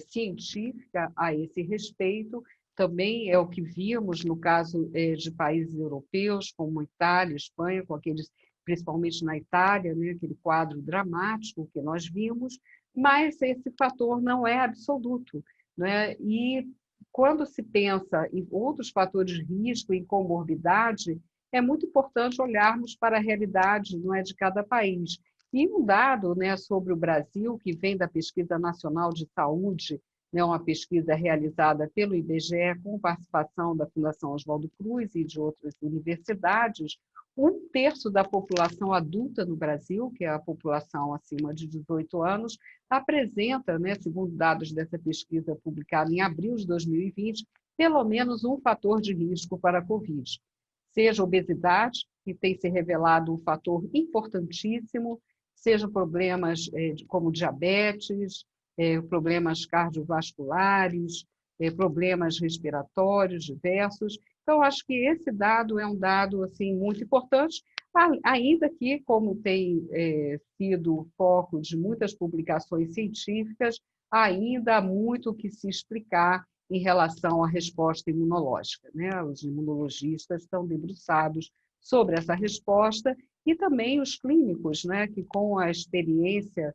científica a esse respeito. Também é o que vimos no caso de países europeus, como Itália, Espanha, com aqueles, principalmente na Itália, né, aquele quadro dramático que nós vimos, mas esse fator não é absoluto, né? E quando se pensa em outros fatores de risco, em comorbidade, é muito importante olharmos para a realidade, não é, de cada país. E um dado, né, sobre o Brasil, que vem da Pesquisa Nacional de Saúde, né, uma pesquisa realizada pelo IBGE com participação da Fundação Oswaldo Cruz e de outras universidades, 1/3 da população adulta no Brasil, que é a população acima de 18 anos, apresenta, né, segundo dados dessa pesquisa publicada em abril de 2020, pelo menos um fator de risco para a Covid. Seja a obesidade, que tem se revelado um fator importantíssimo, sejam problemas como diabetes, problemas cardiovasculares, problemas respiratórios diversos. Então, acho que esse dado é um dado assim, muito importante, ainda que, como tem sido foco de muitas publicações científicas, ainda há muito o que se explicar em relação à resposta imunológica, né? Os imunologistas estão debruçados sobre essa resposta e também os clínicos, né, que com a experiência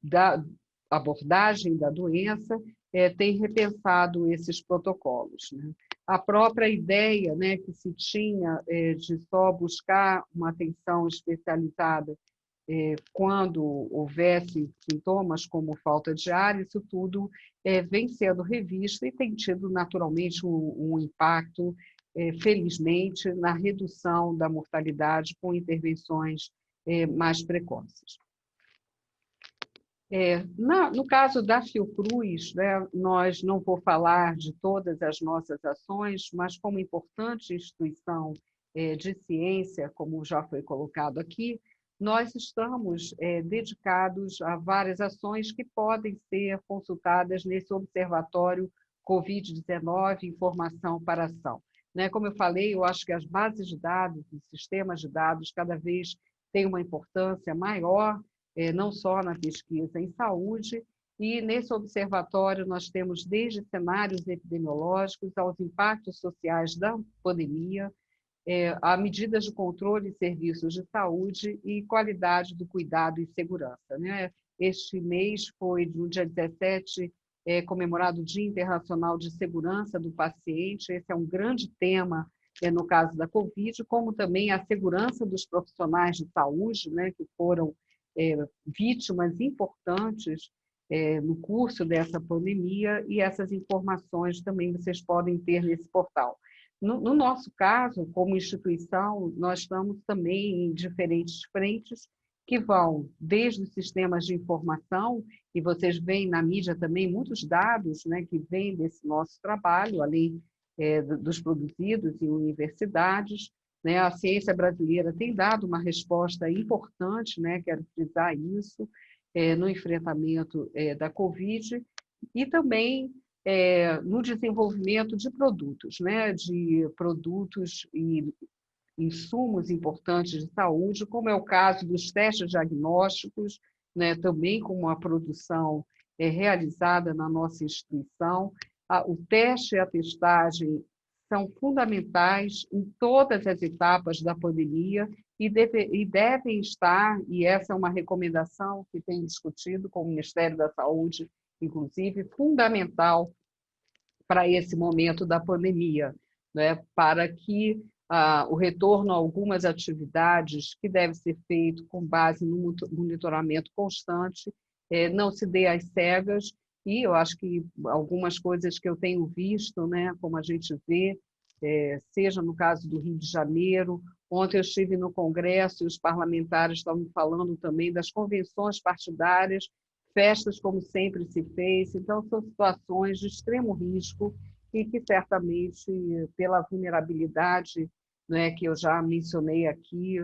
da abordagem da doença têm repensado esses protocolos, né? A própria ideia, né, que se tinha de só buscar uma atenção especializada quando houvesse sintomas como falta de ar, isso tudo vem sendo revisto e tem tido naturalmente um impacto, felizmente, na redução da mortalidade com intervenções mais precoces. No caso da Fiocruz, né, nós não vou falar de todas as nossas ações, mas como importante instituição de ciência, como já foi colocado aqui, nós estamos dedicados a várias ações que podem ser consultadas nesse observatório Covid-19, Informação para Ação. Né, como eu falei, eu acho que as bases de dados, os sistemas de dados, cada vez têm uma importância maior, não só na pesquisa em saúde, e nesse observatório nós temos desde cenários epidemiológicos aos impactos sociais da pandemia, a medidas de controle e serviços de saúde e qualidade do cuidado e segurança, né? Este mês foi, no dia 17, comemorado o Dia Internacional de Segurança do Paciente. Esse é um grande tema no caso da Covid, como também a segurança dos profissionais de saúde, né, que foram vítimas importantes no curso dessa pandemia, e essas informações também vocês podem ter nesse portal. No nosso caso, como instituição, nós estamos também em diferentes frentes que vão desde os sistemas de informação, e vocês veem na mídia também muitos dados, né, que vêm desse nosso trabalho, além dos produzidos em universidades, né? A ciência brasileira tem dado uma resposta importante, né? Quero frisar isso, no enfrentamento da Covid, e também no desenvolvimento de produtos, né? De produtos e insumos importantes de saúde, como é o caso dos testes diagnósticos, né? Também com uma produção realizada na nossa instituição. O teste e a testagem são fundamentais em todas as etapas da pandemia e devem estar, e essa é uma recomendação que tem discutido com o Ministério da Saúde, inclusive, fundamental para esse momento da pandemia, né? Para que o retorno a algumas atividades que deve ser feito com base no monitoramento constante, não se dê às cegas, e eu acho que algumas coisas que eu tenho visto, né, como a gente vê, seja no caso do Rio de Janeiro, ontem eu estive no Congresso e os parlamentares estavam falando também das convenções partidárias, festas como sempre se fez, então são situações de extremo risco e que certamente, pela vulnerabilidade, né, que eu já mencionei aqui,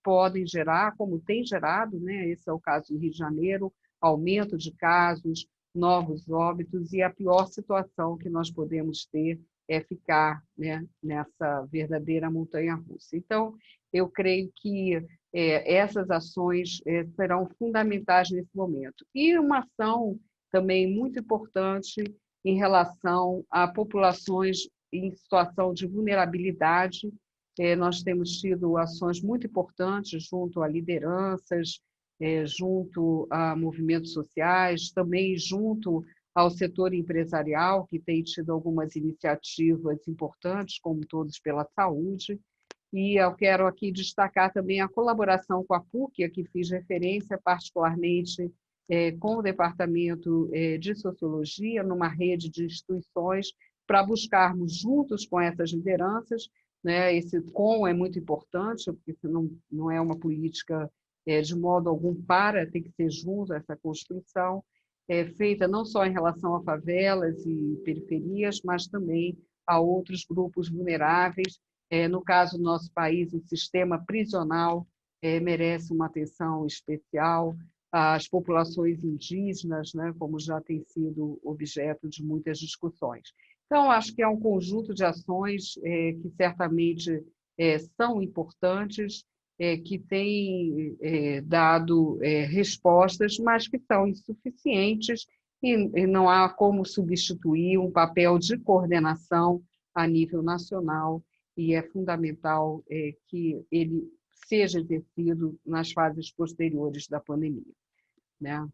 podem gerar, como tem gerado, né, esse é o caso do Rio de Janeiro, aumento de casos, novos óbitos, e a pior situação que nós podemos ter é ficar, né, nessa verdadeira montanha-russa. Então, eu creio que essas ações serão fundamentais nesse momento. E uma ação também muito importante em relação a populações em situação de vulnerabilidade. Nós temos tido ações muito importantes junto a lideranças, junto a movimentos sociais, também junto ao setor empresarial, que tem tido algumas iniciativas importantes, como Todos pela Saúde. E eu quero aqui destacar também a colaboração com a PUC, a que fiz referência particularmente com o Departamento de Sociologia, numa rede de instituições, para buscarmos juntos com essas lideranças, né? Esse com é muito importante, porque não é uma política de modo algum tem que ser junto essa construção, feita não só em relação a favelas e periferias, mas também a outros grupos vulneráveis. No caso do nosso país, o sistema prisional merece uma atenção especial, as populações indígenas, né, como já tem sido objeto de muitas discussões. Então, acho que é um conjunto de ações que certamente são importantes, que têm dado respostas, mas que são insuficientes e não há como substituir um papel de coordenação a nível nacional, e é fundamental que ele seja exercido nas fases posteriores da pandemia, né?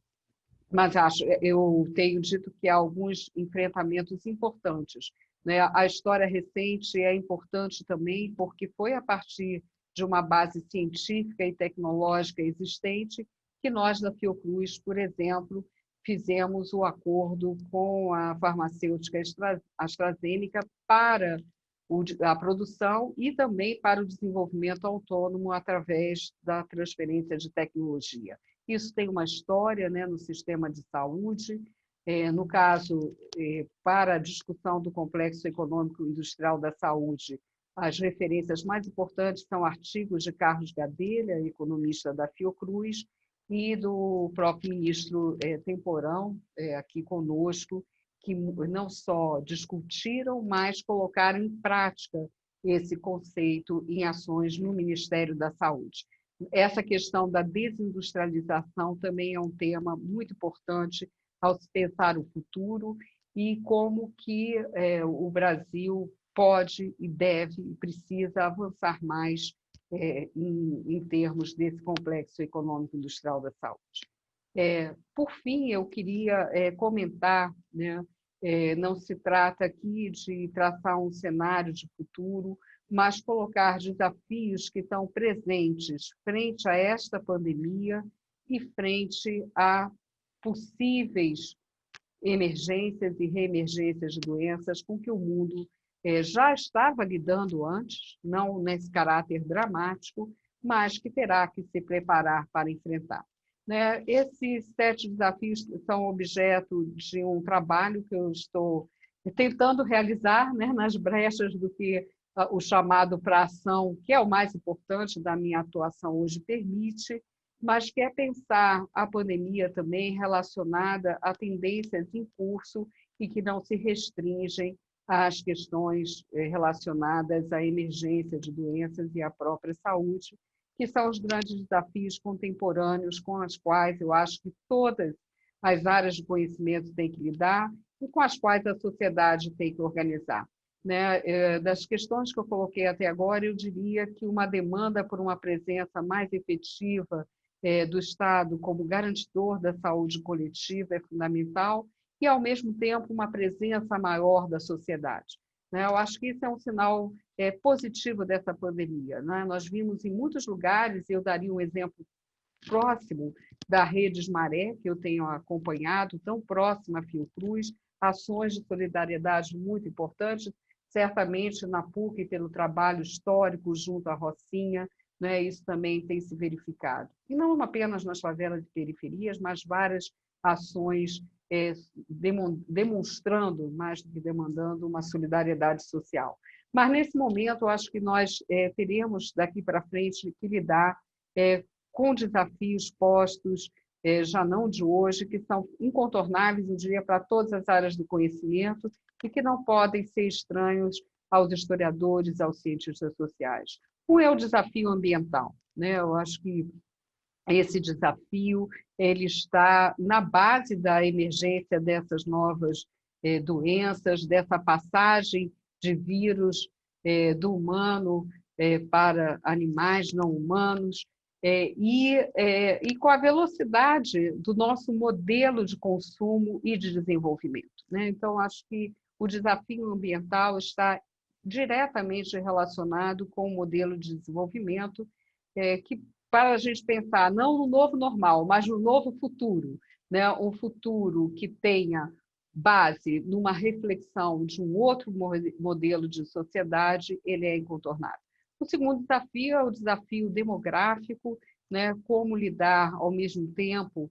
Mas eu tenho dito que há alguns enfrentamentos importantes, né? A história recente é importante também porque foi a partir de uma base científica e tecnológica existente que nós, da Fiocruz, por exemplo, fizemos o acordo com a farmacêutica AstraZeneca para a produção e também para o desenvolvimento autônomo através da transferência de tecnologia. Isso tem uma história, né, no sistema de saúde. No caso, para a discussão do complexo econômico e industrial da saúde, as referências mais importantes são artigos de Carlos Gadelha, economista da Fiocruz, e do próprio ministro Temporão, aqui conosco, que não só discutiram, mas colocaram em prática esse conceito em ações no Ministério da Saúde. Essa questão da desindustrialização também é um tema muito importante ao se pensar o futuro e como que o Brasil pode e deve e precisa avançar mais em termos desse complexo econômico industrial da saúde. Por fim, eu queria comentar, né, não se trata aqui de traçar um cenário de futuro, mas colocar desafios que estão presentes frente a esta pandemia e frente a possíveis emergências e reemergências de doenças com que o mundo já estava lidando antes, não nesse caráter dramático, mas que terá que se preparar para enfrentar. Né? Esses 7 desafios são objeto de um trabalho que eu estou tentando realizar, né, nas brechas do que o chamado para ação, que é o mais importante da minha atuação hoje, permite, mas que é pensar a pandemia também relacionada a tendências em curso e que não se restringem às questões relacionadas à emergência de doenças e à própria saúde, que são os grandes desafios contemporâneos com os quais eu acho que todas as áreas de conhecimento têm que lidar e com as quais a sociedade tem que organizar. né, das questões que eu coloquei até agora, eu diria que uma demanda por uma presença mais efetiva do Estado como garantidor da saúde coletiva é fundamental e, ao mesmo tempo, uma presença maior da sociedade, né? Eu acho que isso é um sinal positivo dessa pandemia, né? Nós vimos em muitos lugares, eu daria um exemplo próximo da Rede Maré, que eu tenho acompanhado, tão próxima à Fiocruz, ações de solidariedade muito importantes, certamente na PUC, pelo trabalho histórico junto à Rocinha, né, isso também tem se verificado. E não apenas nas favelas de periferias, mas várias ações demonstrando, mais do que demandando, uma solidariedade social. Mas, nesse momento, eu acho que nós teremos, daqui para frente, que lidar com desafios postos, já não de hoje, que são incontornáveis, eu diria, para todas as áreas do conhecimento e que não podem ser estranhos aos historiadores, aos cientistas sociais. Um é o desafio ambiental, né? Eu acho que esse desafio ele está na base da emergência dessas novas doenças, dessa passagem de vírus do humano para animais não humanos, e com a velocidade do nosso modelo de consumo e de desenvolvimento, né? Então, acho que o desafio ambiental está diretamente relacionado com o modelo de desenvolvimento, que, para a gente pensar não no novo normal, mas no novo futuro, né? Um futuro que tenha base numa reflexão de um outro modelo de sociedade, ele é incontornável. O segundo desafio é o desafio demográfico, né? Como lidar, ao mesmo tempo,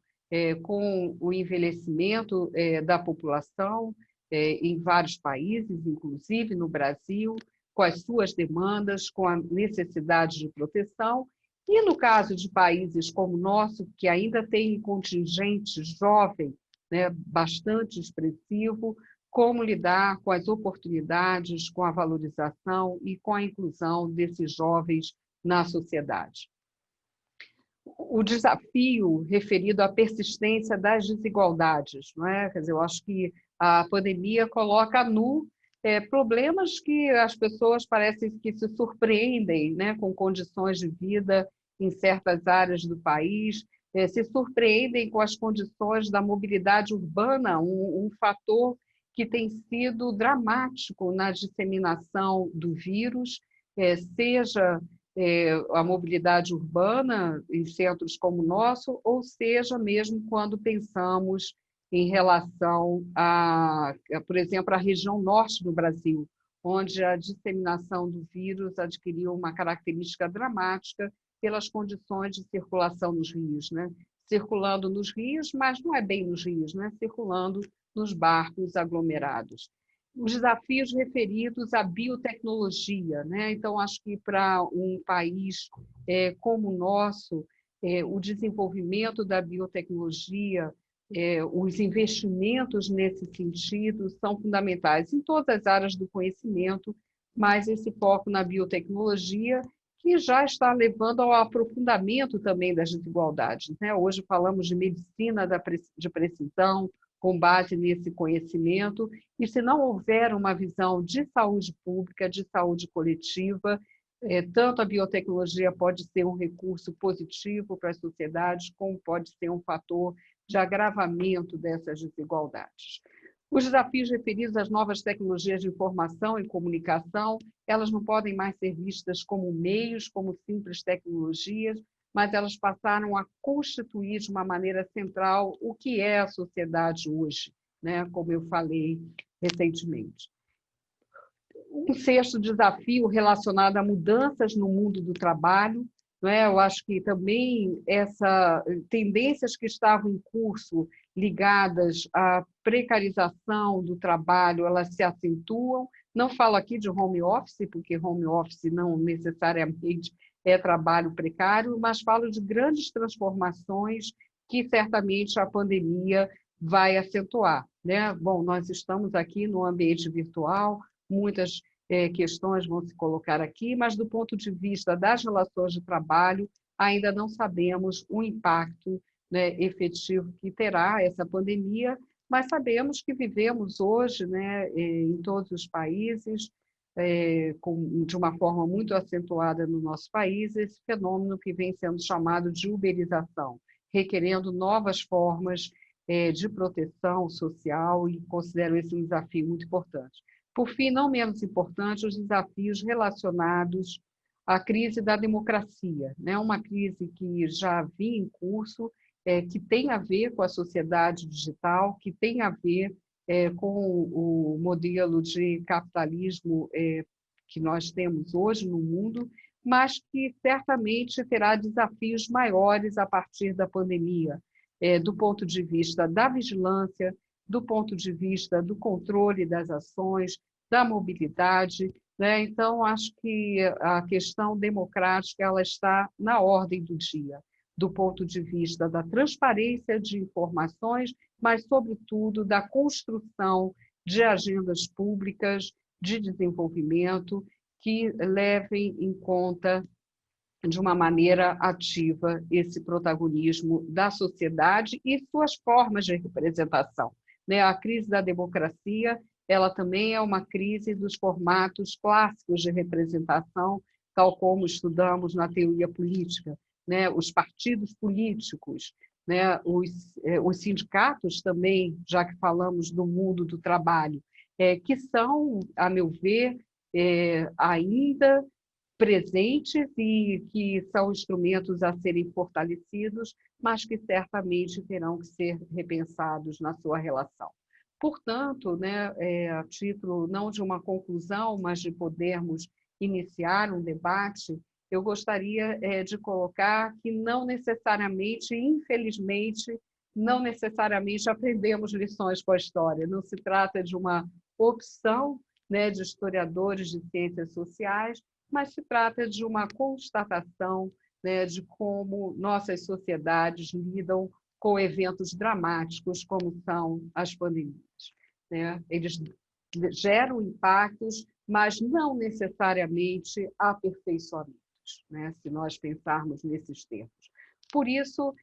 com o envelhecimento da população em vários países, inclusive no Brasil, com as suas demandas, com a necessidade de proteção. E, no caso de países como o nosso, que ainda tem um contingente jovem, né, bastante expressivo, como lidar com as oportunidades, com a valorização e com a inclusão desses jovens na sociedade. O desafio referido à persistência das desigualdades, não é? Quer dizer, eu acho que a pandemia coloca nu problemas que as pessoas parecem que se surpreendem, né, com condições de vida em certas áreas do país, se surpreendem com as condições da mobilidade urbana, um fator que tem sido dramático na disseminação do vírus, seja a mobilidade urbana em centros como o nosso, ou seja, mesmo quando pensamos em relação por exemplo, à região norte do Brasil, onde a disseminação do vírus adquiriu uma característica dramática pelas condições de circulação nos rios, né? Circulando nos rios, mas não é bem nos rios, né? Circulando nos barcos aglomerados. Os desafios referidos à biotecnologia, né? Então, acho que para um país como o nosso, o desenvolvimento da biotecnologia, os investimentos nesse sentido são fundamentais em todas as áreas do conhecimento, mas esse foco na biotecnologia que já está levando ao aprofundamento também das desigualdades, né? Hoje falamos de medicina de precisão, com base nesse conhecimento, e se não houver uma visão de saúde pública, de saúde coletiva, tanto a biotecnologia pode ser um recurso positivo para as sociedades, como pode ser um fator de agravamento dessas desigualdades. Os desafios referidos às novas tecnologias de informação e comunicação, elas não podem mais ser vistas como meios, como simples tecnologias, mas elas passaram a constituir de uma maneira central o que é a sociedade hoje, né? Como eu falei recentemente. Um sexto desafio relacionado a mudanças no mundo do trabalho, né? Eu acho que também essas tendências que estavam em curso ligadas à precarização do trabalho, elas se acentuam. Não falo aqui de home office, porque home office não necessariamente é trabalho precário, mas falo de grandes transformações que certamente a pandemia vai acentuar, né? Bom, nós estamos aqui no ambiente virtual, muitas questões vão se colocar aqui, mas do ponto de vista das relações de trabalho, ainda não sabemos o impacto, né, efetivo que terá essa pandemia, mas sabemos que vivemos hoje, né, em todos os países, de uma forma muito acentuada no nosso país, esse fenômeno que vem sendo chamado de uberização, requerendo novas formas de proteção social, e considero esse um desafio muito importante. Por fim, não menos importante, os desafios relacionados à crise da democracia, né? Uma crise que já vinha em curso, que tem a ver com a sociedade digital, que tem a ver com o modelo de capitalismo que nós temos hoje no mundo, mas que certamente terá desafios maiores a partir da pandemia, do ponto de vista da vigilância, do ponto de vista do controle das ações, da mobilidade, né? Então, acho que a questão democrática ela está na ordem do dia, do ponto de vista da transparência de informações, mas, sobretudo, da construção de agendas públicas de desenvolvimento que levem em conta, de uma maneira ativa, esse protagonismo da sociedade e suas formas de representação, né? A crise da democracia, ela também é uma crise dos formatos clássicos de representação, tal como estudamos na teoria política, né? Os partidos políticos, né? Os sindicatos também, já que falamos do mundo do trabalho, que são, a meu ver, ainda presentes e que são instrumentos a serem fortalecidos, mas que certamente terão que ser repensados na sua relação. Portanto, né, a título não de uma conclusão, mas de podermos iniciar um debate, eu gostaria de colocar que não necessariamente, infelizmente, não necessariamente aprendemos lições com a história. Não se trata de uma opção, né, de historiadores de ciências sociais, mas se trata de uma constatação, né, de como nossas sociedades lidam com eventos dramáticos, como são as pandemias, né? Eles geram impactos, mas não necessariamente aperfeiçoamentos, né, se nós pensarmos nesses termos. Por isso,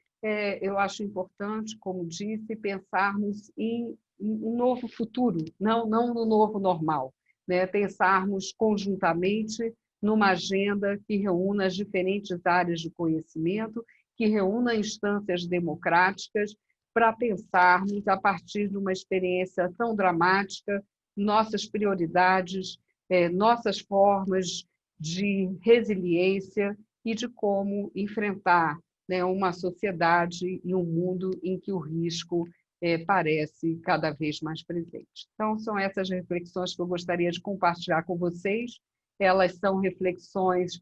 eu acho importante, como disse, pensarmos em um novo futuro, não no novo normal, né? Pensarmos conjuntamente numa agenda que reúna as diferentes áreas de conhecimento, que reúna instâncias democráticas para pensarmos, a partir de uma experiência tão dramática, nossas prioridades, nossas formas de resiliência e de como enfrentar, né, uma sociedade e um mundo em que o risco parece cada vez mais presente. Então, são essas reflexões que eu gostaria de compartilhar com vocês. Elas são reflexões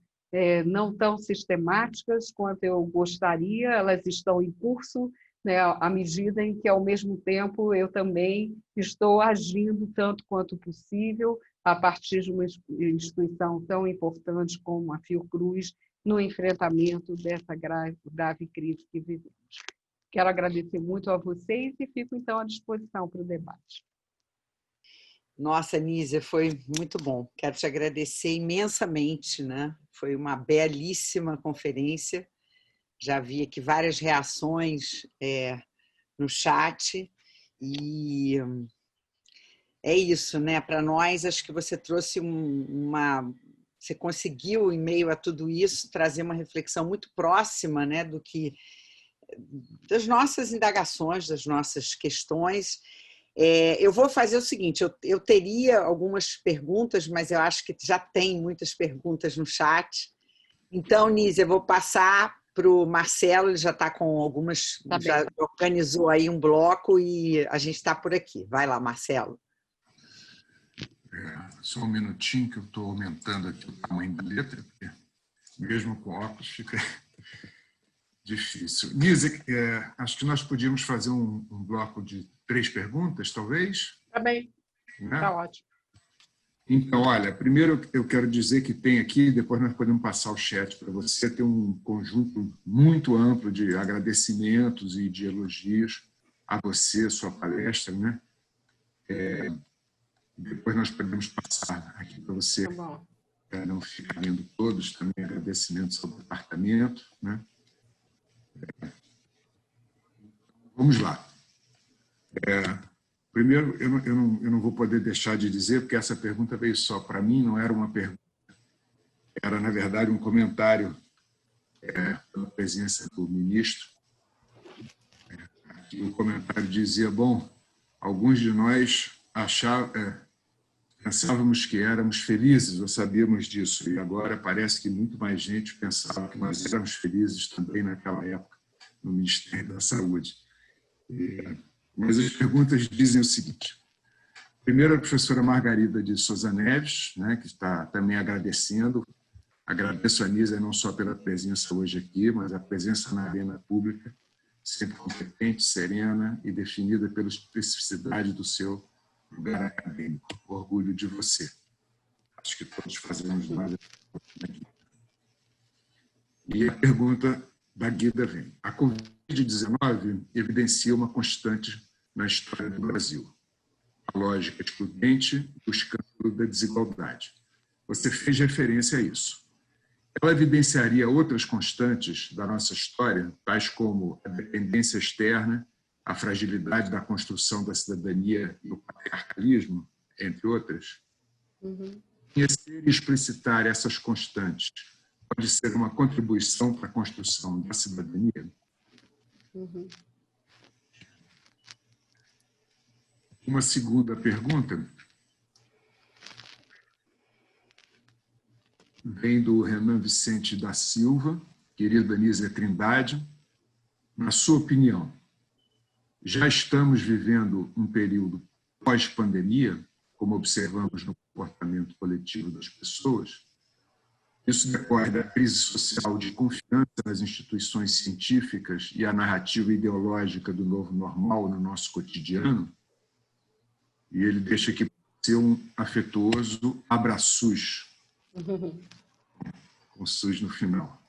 não tão sistemáticas quanto eu gostaria, elas estão em curso, né, à medida em que, ao mesmo tempo, eu também estou agindo tanto quanto possível a partir de uma instituição tão importante como a Fiocruz no enfrentamento dessa grave crise que vivemos. Quero agradecer muito a vocês e fico, então, à disposição para o debate. Nossa, Nízia, foi muito bom. Quero te agradecer imensamente, né? Foi uma belíssima conferência. Já vi aqui várias reações no chat e é isso, né? Para nós, acho que você trouxe você conseguiu, em meio a tudo isso, trazer uma reflexão muito próxima, né, das nossas indagações, das nossas questões. Eu vou fazer o seguinte, eu teria algumas perguntas, mas eu acho que já tem muitas perguntas no chat. Então, Nízia, eu vou passar para o Marcelo, ele já está com algumas, já organizou aí um bloco e a gente está por aqui. Vai lá, Marcelo. Só um minutinho que eu estou aumentando aqui o tamanho da letra, porque mesmo com óculos fica difícil. Nízia, acho que nós podíamos fazer um bloco de 3 perguntas, talvez? Tá bem, né? Tá ótimo. Então, olha, primeiro eu quero dizer que tem aqui, depois nós podemos passar o chat para você, tem um conjunto muito amplo de agradecimentos e de elogios a você, sua palestra, né? Depois nós podemos passar aqui para você, para não ficar lendo todos, também agradecimentos ao departamento, né? Vamos lá. Primeiro, eu não vou poder deixar de dizer, porque essa pergunta veio só para mim, não era uma pergunta, era, na verdade, um comentário pela presença do ministro. O comentário dizia, bom, alguns de nós pensávamos que éramos felizes, ou sabíamos disso, e agora parece que muito mais gente pensava que nós éramos felizes também naquela época, no Ministério da Saúde. Mas as perguntas dizem o seguinte. Primeiro, a professora Margarida de Souza Neves, né, que está também agradecendo. Agradeço a Anísia não só pela presença hoje aqui, mas a presença na arena pública, sempre competente, serena e definida pela especificidade do seu lugar acadêmico. Orgulho de você. Acho que todos fazemos mais. E a pergunta da Guida vem. A Covid-19 evidencia uma constante na história do Brasil. A lógica excludente e o escândalo da desigualdade. Você fez referência a isso. Ela evidenciaria outras constantes da nossa história, tais como a dependência externa, a fragilidade da construção da cidadania e o patriarcalismo, entre outras? Conhecer e explicitar essas constantes pode ser uma contribuição para a construção da cidadania? Uma segunda pergunta vem do Renan Vicente da Silva, querida Anísia Trindade. Na sua opinião, já estamos vivendo um período pós-pandemia, como observamos no comportamento coletivo das pessoas? Isso decorre da crise social de confiança nas instituições científicas e a narrativa ideológica do novo normal no nosso cotidiano? E ele deixa aqui ser um afetuoso abraços, com SUS no final.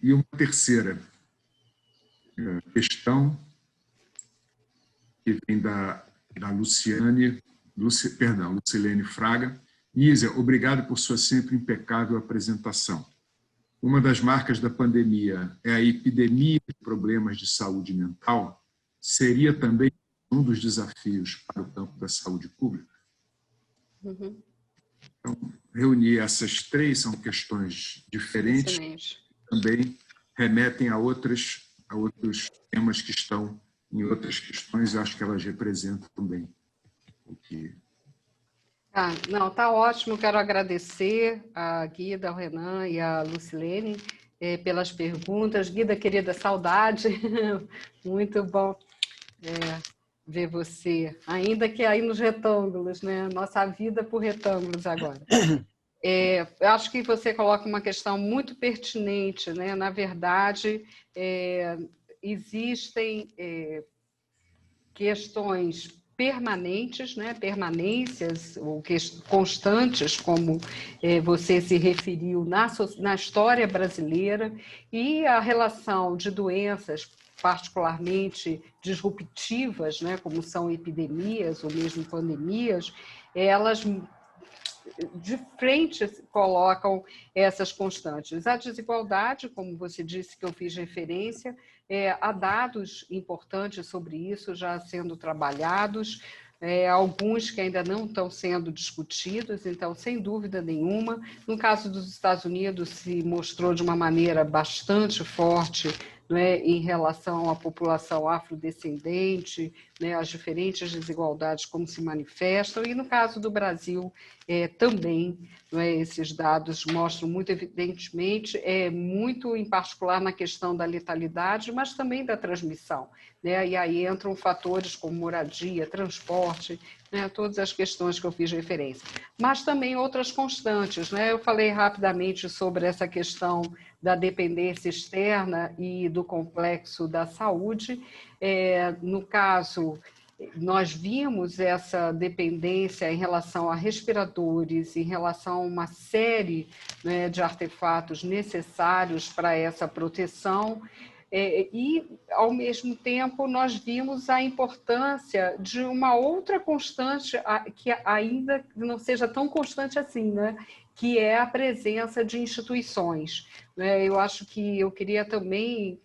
E uma terceira questão, que vem da Lucilene Fraga. Nísia, obrigado por sua sempre impecável apresentação. Uma das marcas da pandemia é a epidemia de problemas de saúde mental. Seria também um dos desafios para o campo da saúde pública? Então, reunir essas três são questões diferentes, Excelente. também remetem a outros temas que estão em outras questões, e acho que elas representam também o que... Não, tá ótimo. Quero agradecer a Guida, ao Renan e a Lucilene pelas perguntas. Guida, querida, saudade. Muito bom ver você, ainda que aí nos retângulos, né? Nossa vida por retângulos agora. Eu acho que você coloca uma questão muito pertinente, né? Na verdade, existem questões permanentes, né? Permanências ou constantes, como você se referiu na história brasileira, e a relação de doenças particularmente disruptivas, né? Como são epidemias ou mesmo pandemias, elas de frente colocam essas constantes. A desigualdade, como você disse que eu fiz referência, há dados importantes sobre isso já sendo trabalhados, alguns que ainda não estão sendo discutidos, então, sem dúvida nenhuma, no caso dos Estados Unidos, se mostrou de uma maneira bastante forte, né, em relação à população afrodescendente, né, as diferentes desigualdades como se manifestam, e no caso do Brasil também, né, esses dados mostram muito evidentemente, muito em particular na questão da letalidade, mas também da transmissão, né, e aí entram fatores como moradia, transporte, né, todas as questões que eu fiz referência. Mas também outras constantes, né? Eu falei rapidamente sobre essa questão da dependência externa e do complexo da saúde. No caso, nós vimos essa dependência em relação a respiradores, em relação a uma série, né, de artefatos necessários para essa proteção, e, ao mesmo tempo, nós vimos a importância de uma outra constante, que ainda não seja tão constante assim, né? Que é a presença de instituições. Eu acho que eu queria também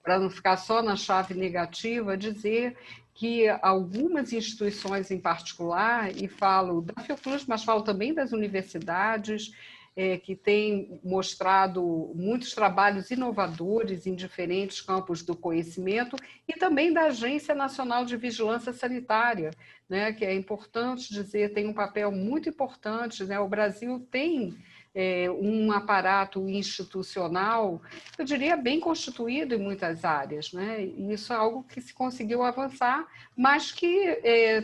para não ficar só na chave negativa, dizer que algumas instituições em particular, e falo da Fiocruz, mas falo também das universidades, que têm mostrado muitos trabalhos inovadores em diferentes campos do conhecimento, e também da Agência Nacional de Vigilância Sanitária, né, que é importante dizer, tem um papel muito importante, né? O Brasil tem um aparato institucional, eu diria, bem constituído em muitas áreas, né? E isso é algo que se conseguiu avançar, mas que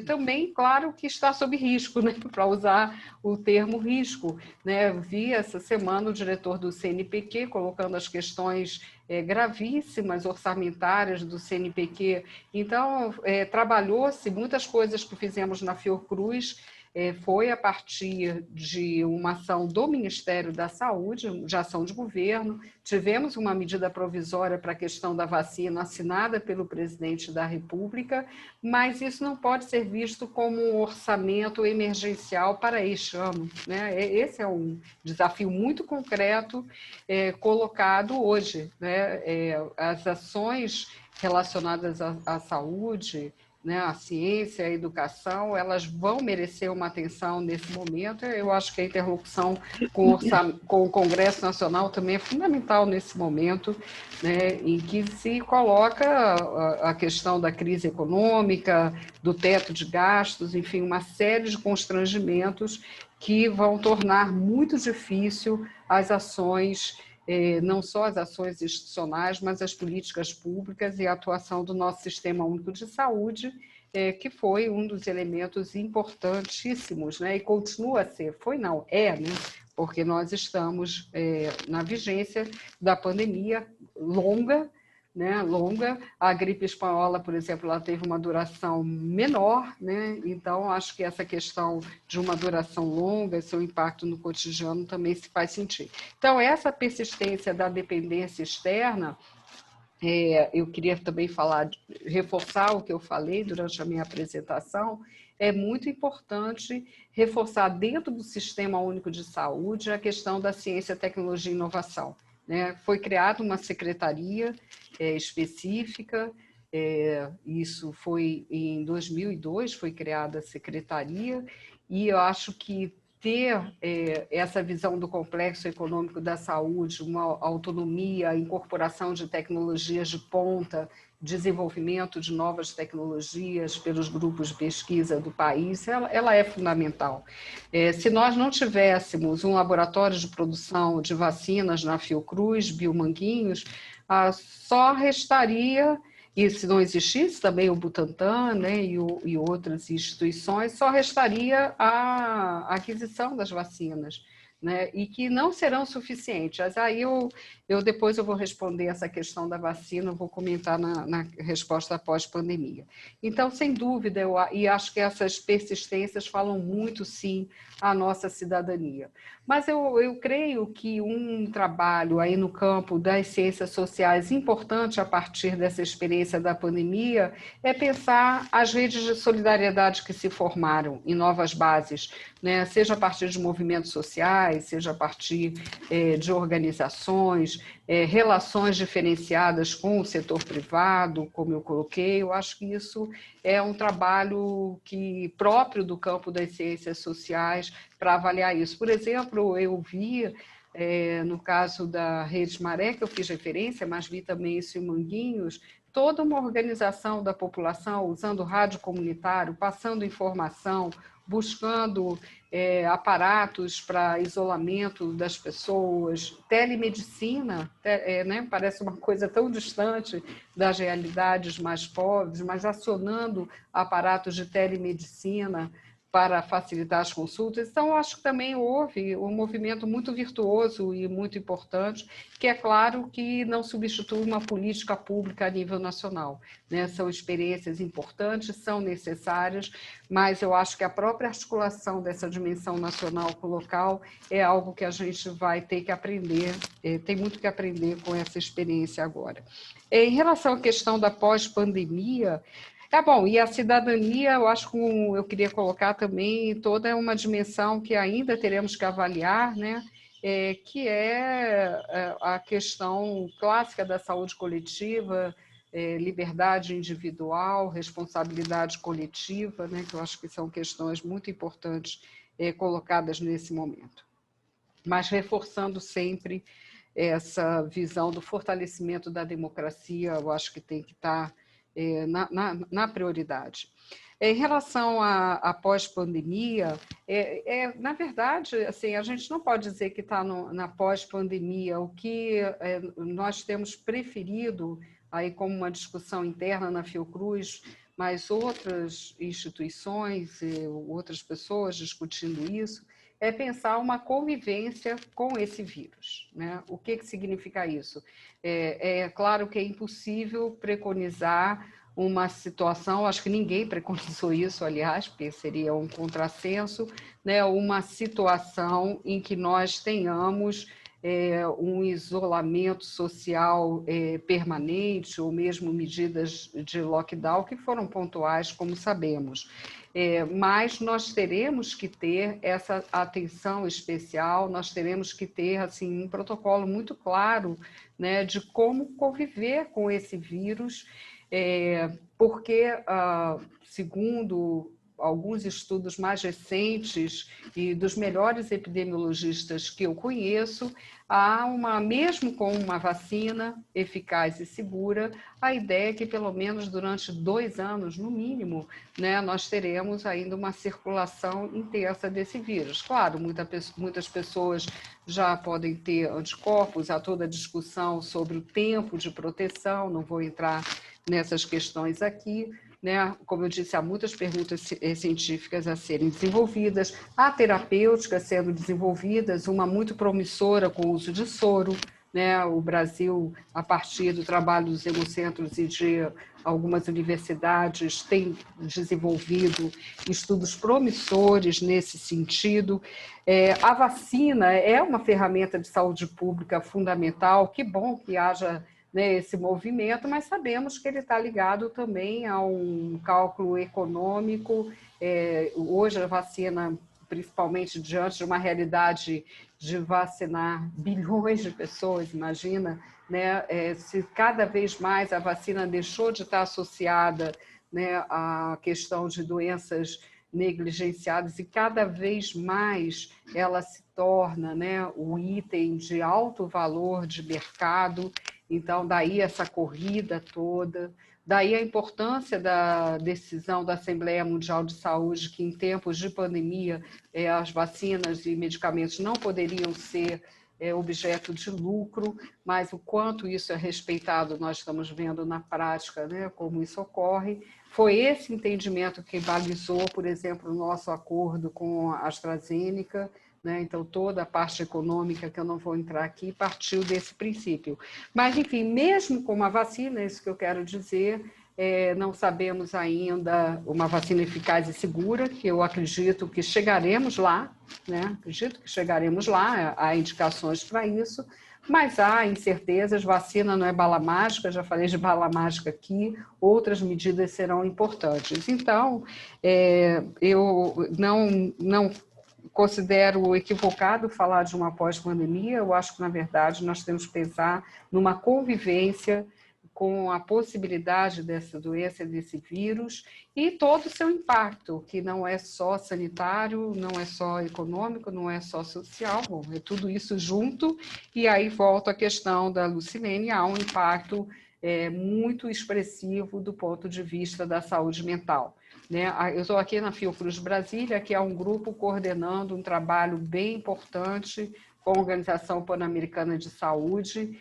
também, claro, que está sob risco, né? Para usar o termo risco, né? Vi essa semana o diretor do CNPq colocando as questões gravíssimas orçamentárias do CNPq. Então, trabalhou-se muitas coisas que fizemos na Fiocruz, foi a partir de uma ação do Ministério da Saúde, de ação de governo. Tivemos uma medida provisória para a questão da vacina assinada pelo presidente da República, mas isso não pode ser visto como um orçamento emergencial para este ano, né? Esse é um desafio muito concreto colocado hoje, né? As ações relacionadas à saúde, né, a ciência, a educação, elas vão merecer uma atenção nesse momento. Eu acho que a interlocução com o Congresso Nacional também é fundamental nesse momento, né, em que se coloca a questão da crise econômica, do teto de gastos, enfim, uma série de constrangimentos que vão tornar muito difícil as ações, não só as ações institucionais, mas as políticas públicas e a atuação do nosso Sistema Único de Saúde, que foi um dos elementos importantíssimos, né? E continua a ser, né? Porque nós estamos na vigência da pandemia longa, né, longa. A gripe espanhola, por exemplo, ela teve uma duração menor, né? Então, acho que essa questão de uma duração longa, seu impacto no cotidiano também se faz sentir. Então, essa persistência da dependência externa, eu queria também reforçar o que eu falei durante a minha apresentação, é muito importante reforçar dentro do Sistema Único de Saúde a questão da ciência, tecnologia e inovação. Né? Foi criada uma secretaria específica, isso foi em 2002, foi criada a secretaria, e eu acho que ter essa visão do complexo econômico da saúde, uma autonomia, incorporação de tecnologias de ponta, desenvolvimento de novas tecnologias pelos grupos de pesquisa do país, ela é fundamental. Se nós não tivéssemos um laboratório de produção de vacinas na Fiocruz, Biomanguinhos, só restaria, e se não existisse também o Butantan, né, e outras instituições, só restaria a aquisição das vacinas, né, e que não serão suficientes. Aí depois eu vou responder essa questão da vacina, vou comentar na resposta pós-pandemia. Então, sem dúvida, e acho que essas persistências falam muito, sim, à nossa cidadania. Mas eu creio que um trabalho aí no campo das ciências sociais importante a partir dessa experiência da pandemia é pensar as redes de solidariedade que se formaram em novas bases, né? Seja a partir de movimentos sociais, seja a partir de organizações, relações diferenciadas com o setor privado, como eu coloquei. Eu acho que isso é um trabalho próprio do campo das ciências sociais para avaliar isso. Por exemplo, eu vi, no caso da Rede Maré, que eu fiz referência, mas vi também isso em Manguinhos, toda uma organização da população usando rádio comunitário, passando informação, buscando aparatos para isolamento das pessoas, telemedicina, né? Parece uma coisa tão distante das realidades mais pobres, mas acionando aparatos de telemedicina para facilitar as consultas. Então, acho que também houve um movimento muito virtuoso e muito importante, que é claro que não substitui uma política pública a nível nacional, né? São experiências importantes, são necessárias, mas eu acho que a própria articulação dessa dimensão nacional com o local é algo que a gente vai ter que aprender, tem muito que aprender com essa experiência agora. Em relação à questão da pós-pandemia, bom, e a cidadania, eu acho que eu queria colocar também toda uma dimensão que ainda teremos que avaliar, né? que é a questão clássica da saúde coletiva, liberdade individual, responsabilidade coletiva, né, que eu acho que são questões muito importantes colocadas nesse momento. Mas reforçando sempre essa visão do fortalecimento da democracia, eu acho que tem que estar na prioridade. Em relação à pós-pandemia, na verdade, assim, a gente não pode dizer que está na pós-pandemia. O que nós temos preferido, aí como uma discussão interna na Fiocruz, mas outras instituições, outras pessoas discutindo isso, é pensar uma convivência com esse vírus, né? O que significa isso? É claro que é impossível preconizar uma situação, acho que ninguém preconizou isso, aliás, porque seria um contrassenso, né? Uma situação em que nós tenhamos um isolamento social permanente, ou mesmo medidas de lockdown, que foram pontuais, como sabemos. Mas nós teremos que ter essa atenção especial, nós teremos que ter assim, um protocolo muito claro, né, de como conviver com esse vírus, porque, segundo alguns estudos mais recentes e dos melhores epidemiologistas que eu conheço, mesmo com uma vacina eficaz e segura, a ideia é que pelo menos durante 2 anos, no mínimo, né, nós teremos ainda uma circulação intensa desse vírus. Claro, muitas pessoas já podem ter anticorpos, há toda a discussão sobre o tempo de proteção, não vou entrar nessas questões aqui, né? Como eu disse, há muitas perguntas científicas a serem desenvolvidas, há terapêuticas sendo desenvolvidas, uma muito promissora com o uso de soro, né? O Brasil, a partir do trabalho dos hemocentros e de algumas universidades, tem desenvolvido estudos promissores nesse sentido. A vacina é uma ferramenta de saúde pública fundamental, que bom que haja, né, esse movimento, mas sabemos que ele está ligado também a um cálculo econômico. Hoje a vacina, principalmente diante de uma realidade de vacinar bilhões de pessoas, imagina, né, se cada vez mais a vacina deixou de estar associada, né, à questão de doenças negligenciadas e cada vez mais ela se torna, né, um item de alto valor de mercado. Então, daí essa corrida toda, daí a importância da decisão da Assembleia Mundial de Saúde, que em tempos de pandemia as vacinas e medicamentos não poderiam ser objeto de lucro, mas o quanto isso é respeitado, nós estamos vendo na prática, né, como isso ocorre. Foi esse entendimento que balizou, por exemplo, o nosso acordo com a AstraZeneca, né? Então, toda a parte econômica, que eu não vou entrar aqui, partiu desse princípio. Mas, enfim, mesmo com uma vacina, é isso que eu quero dizer, não sabemos ainda uma vacina eficaz e segura, que eu acredito que chegaremos lá, né? Acredito que chegaremos lá, há indicações para isso, mas há incertezas, vacina não é bala mágica, já falei de bala mágica aqui, outras medidas serão importantes. Então, eu não considero equivocado falar de uma pós-pandemia. Eu acho que, na verdade, nós temos que pensar numa convivência com a possibilidade dessa doença, desse vírus, e todo o seu impacto, que não é só sanitário, não é só econômico, não é só social, bom, é tudo isso junto, e aí volta a questão da Lucilene, há um impacto muito expressivo do ponto de vista da saúde mental. Né? Eu estou aqui na Fiocruz Brasília, que é um grupo coordenando um trabalho bem importante com a Organização Pan-Americana de Saúde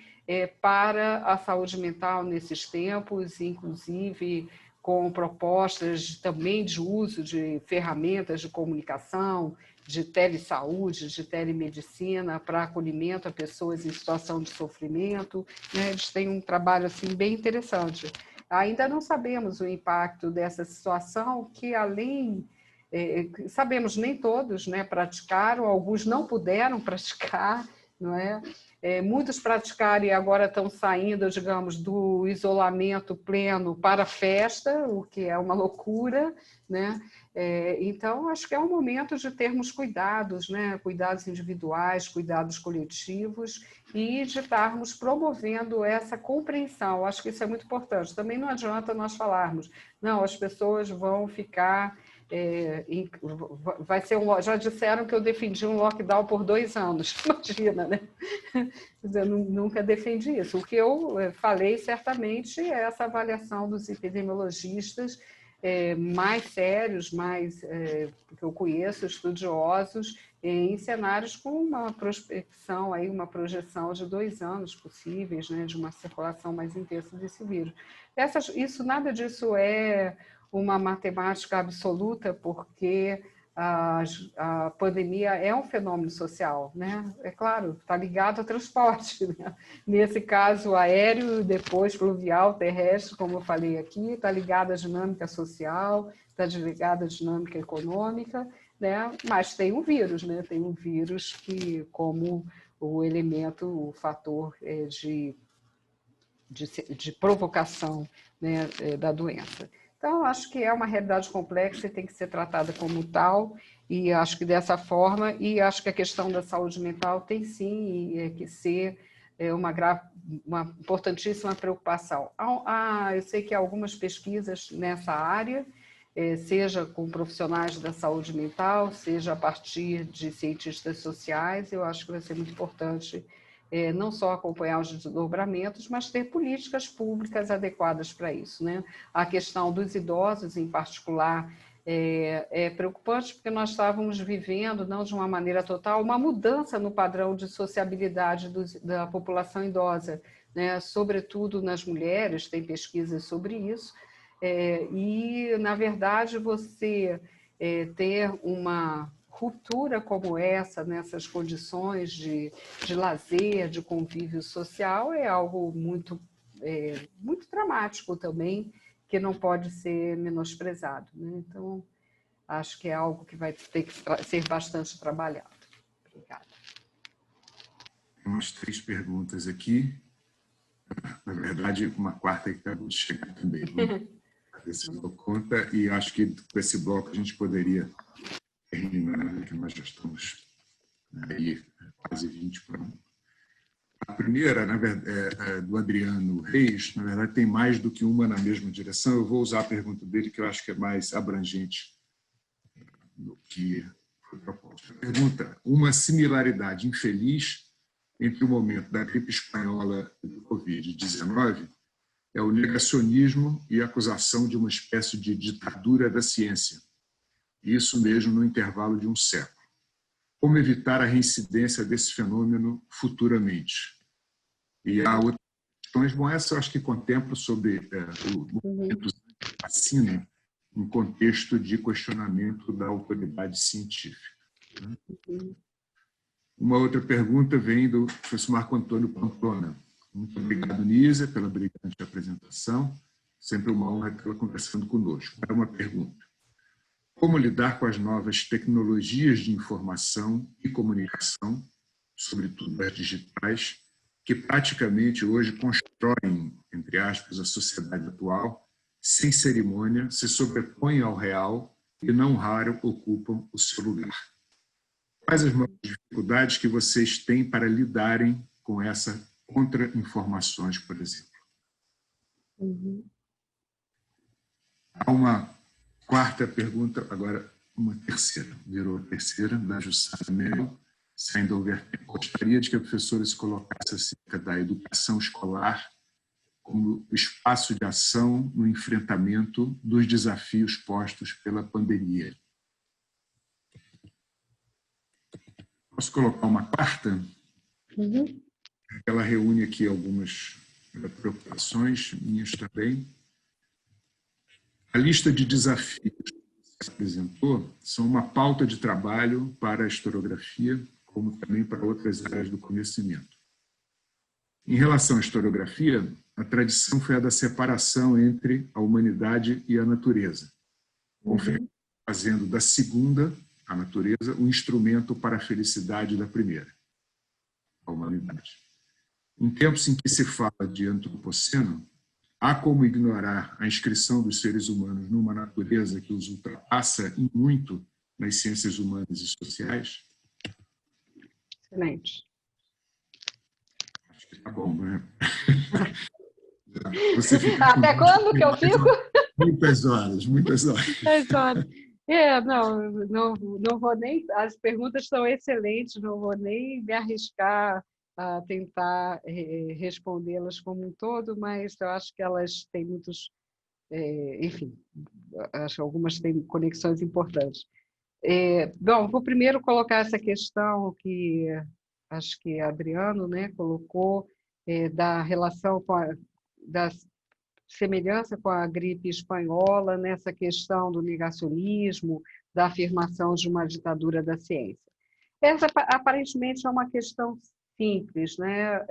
para a saúde mental nesses tempos, inclusive com propostas também de uso de ferramentas de comunicação, de telesaúde, de telemedicina para acolhimento a pessoas em situação de sofrimento. Né? Eles têm um trabalho assim, bem interessante. Ainda não sabemos o impacto dessa situação, que além, sabemos, nem todos, né, praticaram, alguns não puderam praticar, não é? muitos praticarem agora estão saindo, digamos, do isolamento pleno para a festa, o que é uma loucura, né? Então, acho que é um momento de termos cuidados, né? Cuidados individuais, cuidados coletivos e de estarmos promovendo essa compreensão. Acho que isso é muito importante. Também não adianta nós falarmos, não, as pessoas vão ficar... vai ser já disseram que eu defendi um lockdown por 2 anos, imagina, né? Eu nunca defendi isso. O que eu falei, certamente, é essa avaliação dos epidemiologistas mais sérios, que eu conheço, estudiosos, em cenários com uma prospecção, aí, uma projeção de 2 anos possíveis, né, de uma circulação mais intensa desse vírus. Nada disso é uma matemática absoluta, porque a pandemia é um fenômeno social, né? É claro, está ligado ao transporte, né? Nesse caso aéreo, depois fluvial, terrestre, como eu falei aqui, está ligado à dinâmica social, está ligado à dinâmica econômica, né? Mas tem um vírus, né? Tem um vírus que, como o elemento, o fator de provocação, né, da doença. Então, acho que é uma realidade complexa e tem que ser tratada como tal, e acho que dessa forma, e acho que a questão da saúde mental tem sim que ser uma importantíssima preocupação. Eu sei que há algumas pesquisas nessa área, seja com profissionais da saúde mental, seja a partir de cientistas sociais, eu acho que vai ser muito importante não só acompanhar os desdobramentos, mas ter políticas públicas adequadas para isso, né? A questão dos idosos, em particular, é preocupante, porque nós estávamos vivendo, não de uma maneira total, uma mudança no padrão de sociabilidade da população idosa, né? Sobretudo nas mulheres, tem pesquisas sobre isso, e, na verdade, você ter uma ruptura como essa, nessas condições de lazer, de convívio social, é algo muito dramático também, que não pode ser menosprezado, né? Então, acho que é algo que vai ter que ser bastante trabalhado. Obrigada. Umas 3 perguntas aqui. Na verdade, uma quarta que acabou de chegar também. Você deu conta, e acho que com esse bloco a gente poderia terminar, que nós já estamos aí quase 20 para 1. A primeira, na verdade, do Adriano Reis, na verdade, tem mais do que uma na mesma direção. Eu vou usar a pergunta dele, que eu acho que é mais abrangente do que foi proposto. Pergunta: uma similaridade infeliz entre o momento da gripe espanhola e do Covid-19 é o negacionismo e a acusação de uma espécie de ditadura da ciência. Isso mesmo no intervalo de um século. Como evitar a reincidência desse fenômeno futuramente? E há outras questões, bom, essa eu acho que contemplo sobre o movimento vacina em contexto de questionamento da autoridade científica. Uma outra pergunta vem do professor Marco Antônio Pamplona. Muito obrigado, Nízia, pela brilhante apresentação. Sempre uma honra tê-la conversando conosco. É uma pergunta: como lidar com as novas tecnologias de informação e comunicação, sobretudo as digitais, que praticamente hoje constroem, entre aspas, a sociedade atual, sem cerimônia, se sobrepõem ao real e, não raro, ocupam o seu lugar? Quais as maiores dificuldades que vocês têm para lidarem com essa contra-informações, por exemplo? Há uma quarta pergunta, agora uma terceira, virou a terceira, da Jussara Melo, sem houver tempo. Gostaria de que a professora se colocasse acerca da educação escolar como espaço de ação no enfrentamento dos desafios postos pela pandemia. Posso colocar uma quarta? Ela reúne aqui algumas preocupações minhas também. A lista de desafios que se apresentou são uma pauta de trabalho para a historiografia, como também para outras áreas do conhecimento. Em relação à historiografia, a tradição foi a da separação entre a humanidade e a natureza, fazendo da segunda, a natureza, um instrumento para a felicidade da primeira, a humanidade. Em tempos em que se fala de antropoceno, há como ignorar a inscrição dos seres humanos numa natureza que os ultrapassa em muito nas ciências humanas e sociais? Excelente. Acho que tá bom, né? Você fica Até quando que eu fico? Muitas horas, muitas horas. Não vou nem. As perguntas estão excelentes, não vou nem me arriscar a tentar respondê-las como um todo, mas eu acho que elas têm muitos. Enfim, acho que algumas têm conexões importantes. Bom, vou primeiro colocar essa questão que acho que Adriano, né, colocou, da relação da semelhança com a gripe espanhola, nessa questão do negacionismo, da afirmação de uma ditadura da ciência. Essa, aparentemente, é uma questão simples, né?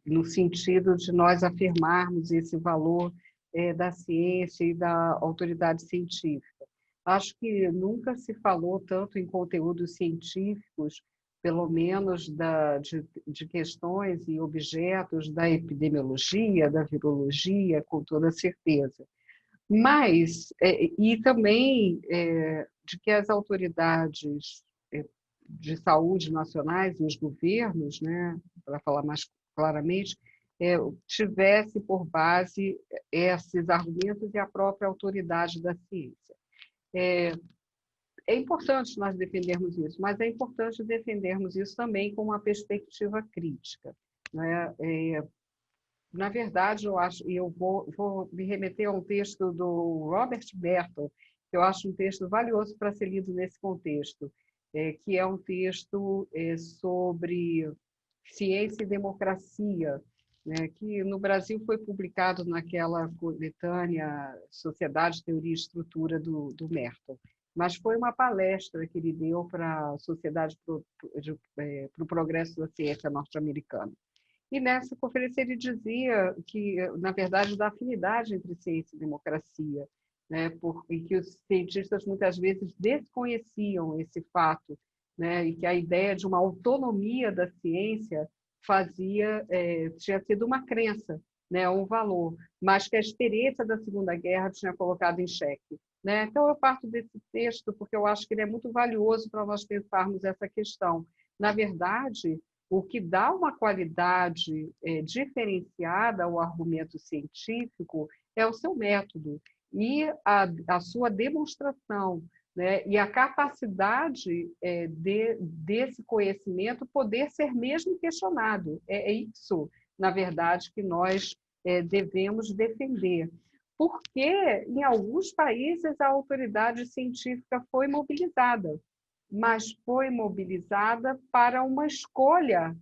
No sentido de nós afirmarmos esse valor da ciência e da autoridade científica. Acho que nunca se falou tanto em conteúdos científicos, pelo menos de questões e objetos da epidemiologia, da virologia, com toda certeza. Mas, e também de que as autoridades de saúde nacionais e os governos, né, para falar mais claramente, tivesse por base esses argumentos e a própria autoridade da ciência. É importante nós defendermos isso, mas é importante defendermos isso também com uma perspectiva crítica, né? Na verdade, eu acho, e eu vou me remeter a um texto do Robert Berton, que eu acho um texto valioso para ser lido nesse contexto, que é um texto sobre ciência e democracia, né, que no Brasil foi publicado naquela coletânea Sociedade, Teoria e Estrutura do Merton. Mas foi uma palestra que ele deu para a Sociedade para o Progresso da Ciência Norte-Americana. E nessa conferência ele dizia que, na verdade, da afinidade entre ciência e democracia, né, e que os cientistas muitas vezes desconheciam esse fato, né, e que a ideia de uma autonomia da ciência tinha sido uma crença, né, um valor, mas que a experiência da Segunda Guerra tinha colocado em xeque. Né? Então, eu parto desse texto porque eu acho que ele é muito valioso para nós pensarmos essa questão. Na verdade, o que dá uma qualidade diferenciada ao argumento científico é o seu método e a sua demonstração, né? E a capacidade desse conhecimento poder ser mesmo questionado. É isso, na verdade, que nós devemos defender. Porque, em alguns países, a autoridade científica foi mobilizada, mas foi mobilizada para uma escolha,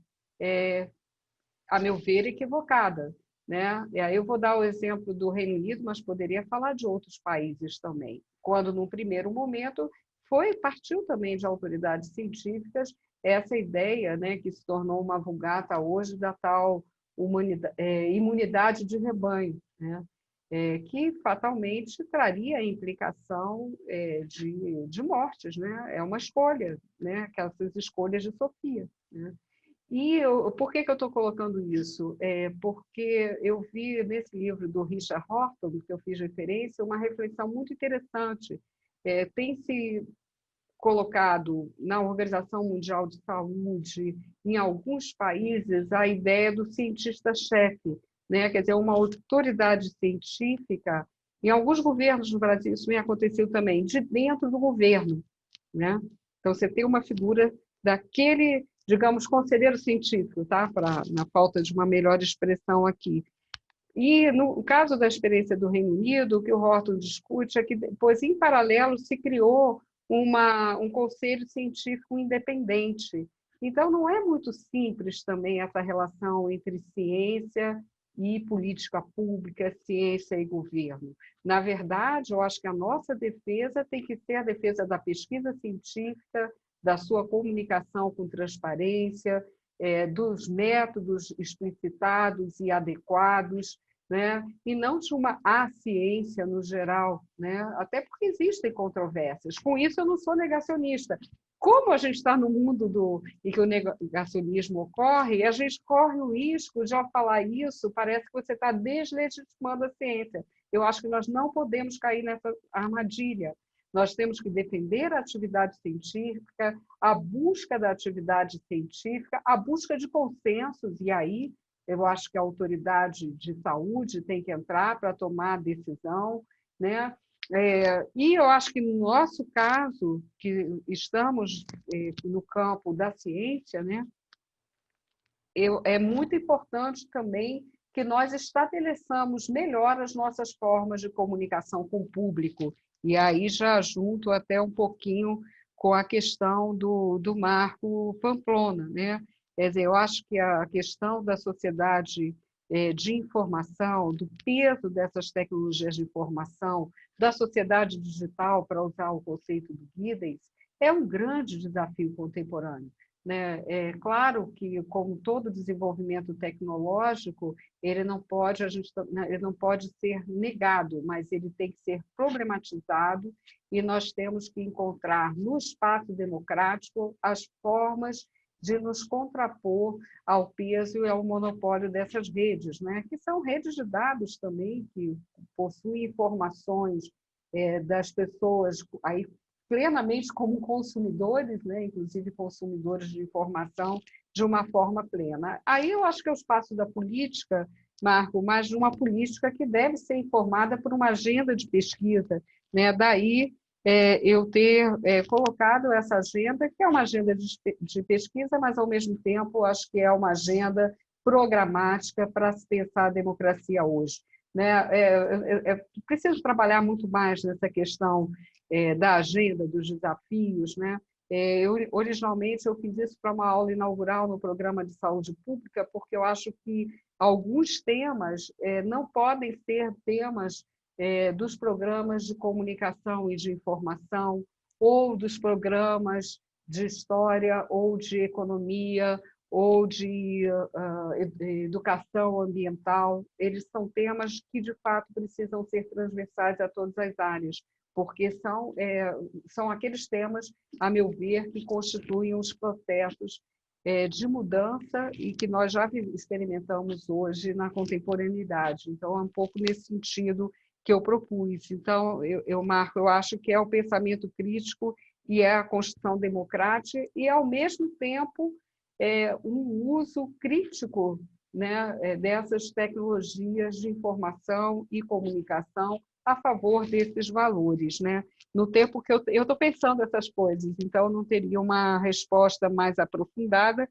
a meu ver, equivocada. Né? E aí eu vou dar o exemplo do Reino Unido, mas poderia falar de outros países também, quando, num primeiro momento, partiu também de autoridades científicas essa ideia, né, que se tornou uma vulgata hoje, da tal imunidade de rebanho, né? Que fatalmente traria a implicação de mortes, né? É uma escolha, né? Aquelas escolhas de Sofia, né? E por que eu estou colocando isso? Porque eu vi nesse livro do Richard Horton, que eu fiz referência, uma reflexão muito interessante. Tem se colocado na Organização Mundial de Saúde, em alguns países, a ideia do cientista-chefe, né? Quer dizer, uma autoridade científica. Em alguns governos no Brasil, isso vem acontecendo também, de dentro do governo, né? Então, você tem uma figura daquele, digamos, conselheiro científico, tá? Na falta de uma melhor expressão aqui. E, no caso da experiência do Reino Unido, o que o Horton discute é que, depois, em paralelo, se criou um conselho científico independente. Então, não é muito simples também essa relação entre ciência e política pública, ciência e governo. Na verdade, eu acho que a nossa defesa tem que ser a defesa da pesquisa científica, da sua comunicação com transparência, dos métodos explicitados e adequados, né? E não de uma ciência no geral, né? Até porque existem controvérsias. Com isso, eu não sou negacionista. como a gente está no mundo em que o negacionismo ocorre, a gente corre o risco de, ao falar isso, parece que você está deslegitimando a ciência. Eu acho que nós não podemos cair nessa armadilha. Nós temos que defender a atividade científica, a busca da atividade científica, a busca de consensos, e aí eu acho que a autoridade de saúde tem que entrar para tomar a decisão, né? E eu acho que, no nosso caso, que estamos no campo da ciência, né, é muito importante também que nós estabeleçamos melhor as nossas formas de comunicação com o público. E aí já junto até um pouquinho com a questão do Marco Pamplona, né? Quer dizer, eu acho que a questão da sociedade de informação, do peso dessas tecnologias de informação, da sociedade digital, para usar o conceito do Giddens, é um grande desafio contemporâneo. Né? É claro que, como todo desenvolvimento tecnológico, ele não pode ser negado, mas ele tem que ser problematizado, e nós temos que encontrar no espaço democrático as formas de nos contrapor ao peso e ao monopólio dessas redes, né? Que são redes de dados também, que possuem informações das pessoas aí plenamente como consumidores, né? Inclusive consumidores de informação de uma forma plena. Aí eu acho que é o espaço da política, Marco, mas de uma política que deve ser informada por uma agenda de pesquisa, né? Daí eu ter colocado essa agenda, que é uma agenda de pesquisa, mas, ao mesmo tempo, acho que é uma agenda programática para se pensar a democracia hoje. Né? Preciso trabalhar muito mais nessa questão da agenda, dos desafios. Né? Originalmente, eu fiz isso para uma aula inaugural no programa de saúde pública, porque eu acho que alguns temas não podem ser temas dos programas de comunicação e de informação, ou dos programas de história, ou de economia, ou de educação ambiental. Eles são temas que, de fato, precisam ser transversais a todas as áreas, porque são aqueles temas, a meu ver, que constituem os processos de mudança e que nós já experimentamos hoje na contemporaneidade. Então, é um pouco nesse sentido que eu propus. Então, Marco, eu acho que é o pensamento crítico e é a construção democrática e, ao mesmo tempo, um uso crítico, né, dessas tecnologias de informação e comunicação a favor desses valores. Né? No tempo que eu estou pensando essas coisas, então não teria uma resposta mais aprofundada,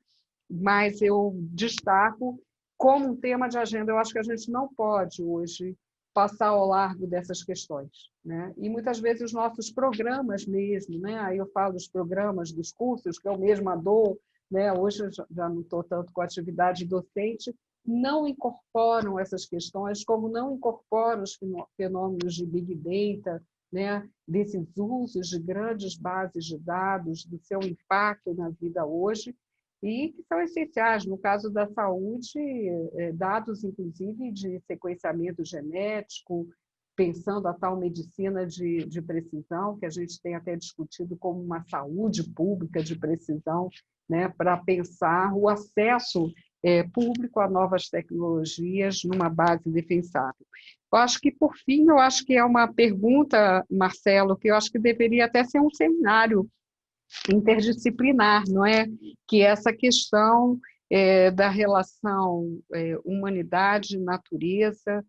mas eu destaco como um tema de agenda. Eu acho que a gente não pode hoje passar ao largo dessas questões. Né? E muitas vezes os nossos programas mesmo, né? Aí eu falo dos programas, dos cursos, que eu mesma dou, né? Hoje eu já não estou tanto com atividade docente, não incorporam essas questões, como não incorporam os fenômenos de Big Data, né? Desses usos de grandes bases de dados, do seu impacto na vida hoje, e que são essenciais. No caso da saúde, dados, inclusive, de sequenciamento genético, pensando a tal medicina de precisão, que a gente tem até discutido como uma saúde pública de precisão, né, para pensar o acesso público a novas tecnologias numa base defensável. Eu acho que, por fim, eu acho que é uma pergunta, Marcelo, que eu acho que deveria até ser um seminário interdisciplinar, não é? Que essa questão da relação humanidade-natureza,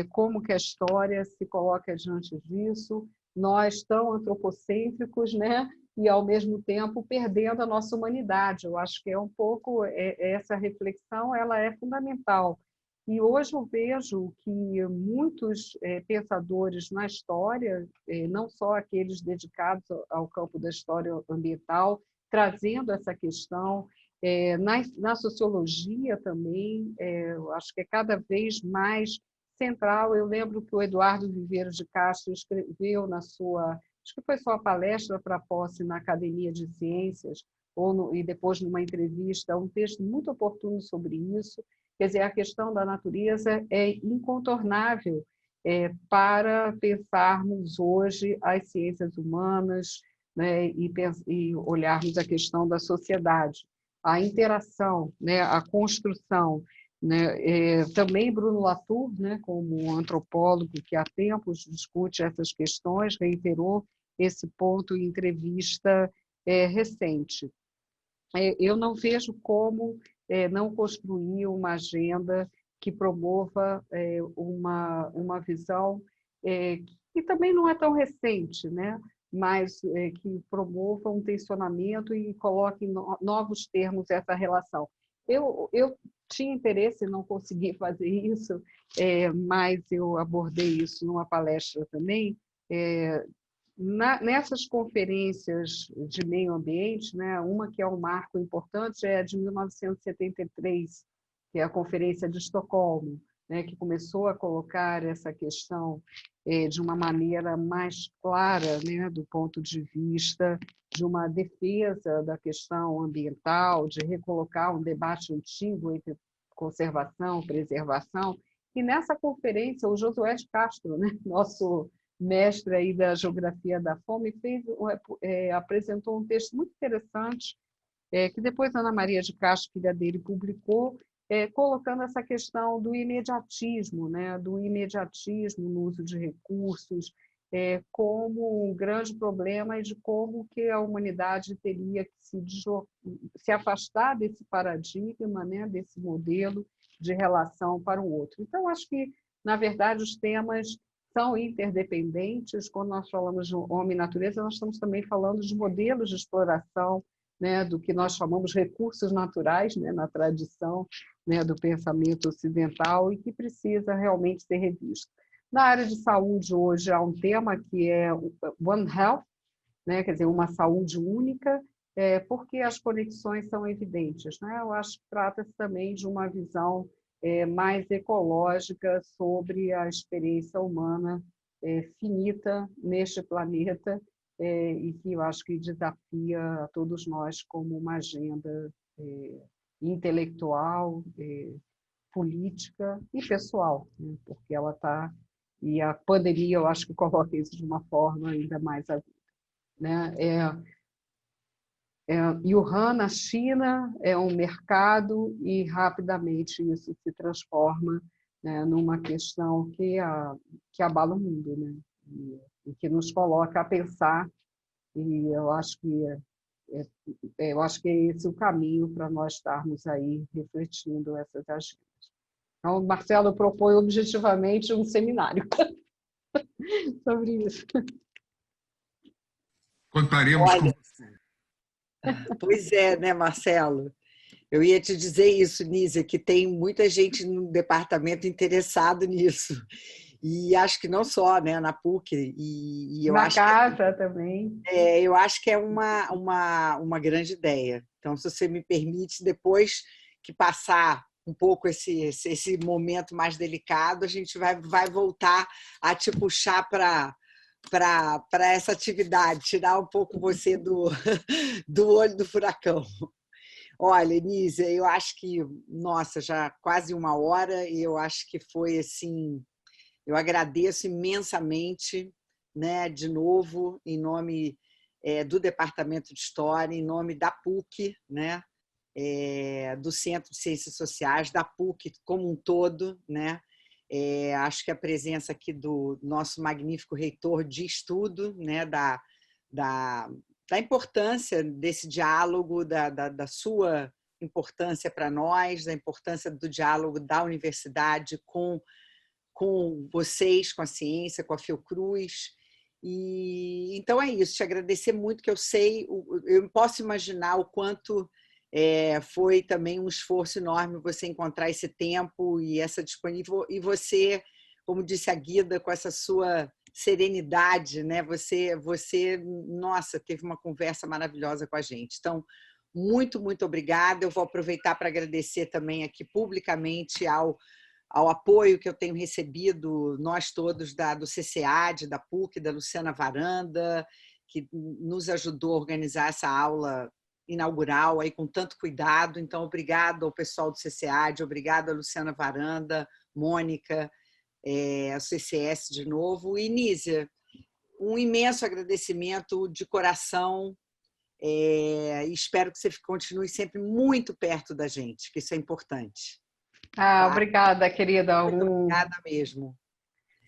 como que a história se coloca diante disso, nós tão antropocêntricos, né? E, ao mesmo tempo, perdendo a nossa humanidade. Eu acho que é um pouco essa reflexão, ela é fundamental. E hoje eu vejo que muitos pensadores na história, não só aqueles dedicados ao campo da história ambiental, trazendo essa questão, na sociologia também, eu acho que é cada vez mais central. Eu lembro que o Eduardo Viveiro de Castro escreveu na sua, acho que foi sua palestra para a posse na Academia de Ciências, e depois numa entrevista, um texto muito oportuno sobre isso. Quer dizer, a questão da natureza é incontornável para pensarmos hoje as ciências humanas, né, e olharmos a questão da sociedade, a interação, né, a construção, né, também Bruno Latour, né, como um antropólogo que há tempos discute essas questões, reiterou esse ponto em entrevista recente. Eu não vejo como não construir uma agenda que promova uma visão que também não é tão recente, né? Mas que promova um tensionamento e coloque em novos termos essa relação. Eu tinha interesse em não conseguir fazer isso, mas eu abordei isso numa palestra também, nessas conferências de meio ambiente, né, uma que é um marco importante é a de 1973, que é a Conferência de Estocolmo, né, que começou a colocar essa questão de uma maneira mais clara, né, do ponto de vista de uma defesa da questão ambiental, de recolocar um debate antigo entre conservação, preservação. E nessa conferência, o Josué de Castro, né, nosso mestre aí da Geografia da Fome, apresentou um texto muito interessante, que depois Ana Maria de Castro, filha dele, publicou, colocando essa questão do imediatismo, né, do imediatismo no uso de recursos, como um grande problema e de como que a humanidade teria que se afastar desse paradigma, né, desse modelo de relação para o outro. Então, acho que, na verdade, os temas são interdependentes. Quando nós falamos de homem e natureza, nós estamos também falando de modelos de exploração, né, do que nós chamamos recursos naturais, né, na tradição, né, do pensamento ocidental, e que precisa realmente ser revisto. Na área de saúde, hoje, há um tema que é One Health, né, quer dizer, uma saúde única, porque as conexões são evidentes, né? Eu acho que trata-se também de uma visão mais ecológica sobre a experiência humana finita neste planeta, e que eu acho que desafia a todos nós como uma agenda intelectual, política e pessoal, né? Porque ela está... E a pandemia, eu acho que coloca isso de uma forma ainda mais aguda, né? Wuhan, na China, é um mercado e rapidamente isso se transforma, né, numa questão que abala o mundo, né? E que nos coloca a pensar, e eu acho que é esse o caminho para nós estarmos aí refletindo essas agendas. Então, Marcelo propõe objetivamente um seminário sobre isso. Contaremos com você. Pois é, né, Marcelo? Eu ia te dizer isso, Nízia, que tem muita gente no departamento interessado nisso. E acho que não só, né, na PUC. E eu Na acho casa também. eu acho que é uma grande ideia. Então, se você me permite, depois que passar um pouco esse momento mais delicado, a gente vai voltar a te puxar para essa atividade, tirar um pouco você do olho do furacão. Olha, Nízia, eu acho que, nossa, já quase uma hora, e eu acho que foi assim, eu agradeço imensamente, né, de novo, em nome do Departamento de História, em nome da PUC, né, do Centro de Ciências Sociais, da PUC como um todo, né? Acho que a presença aqui do nosso magnífico reitor diz tudo, né, da importância desse diálogo, da sua importância para nós, da importância do diálogo da universidade com vocês, com a ciência, com a Fiocruz. E então é isso, te agradecer muito, que eu sei, eu posso imaginar o quanto foi também um esforço enorme você encontrar esse tempo e essa disponível, e você, como disse a Guida, com essa sua serenidade, né? Você, nossa, teve uma conversa maravilhosa com a gente. Então, muito, muito obrigada. Eu vou aproveitar para agradecer também aqui publicamente ao apoio que eu tenho recebido, nós todos do CCAD, da PUC, da Luciana Varanda, que nos ajudou a organizar essa aula inaugural aí com tanto cuidado. Então, obrigado ao pessoal do CCAD, obrigado a Luciana Varanda, Mônica, ao CCS de novo. E, Nízia, um imenso agradecimento de coração. Espero que você continue sempre muito perto da gente, que isso é importante. Ah, tá? obrigada, querida. Obrigada mesmo.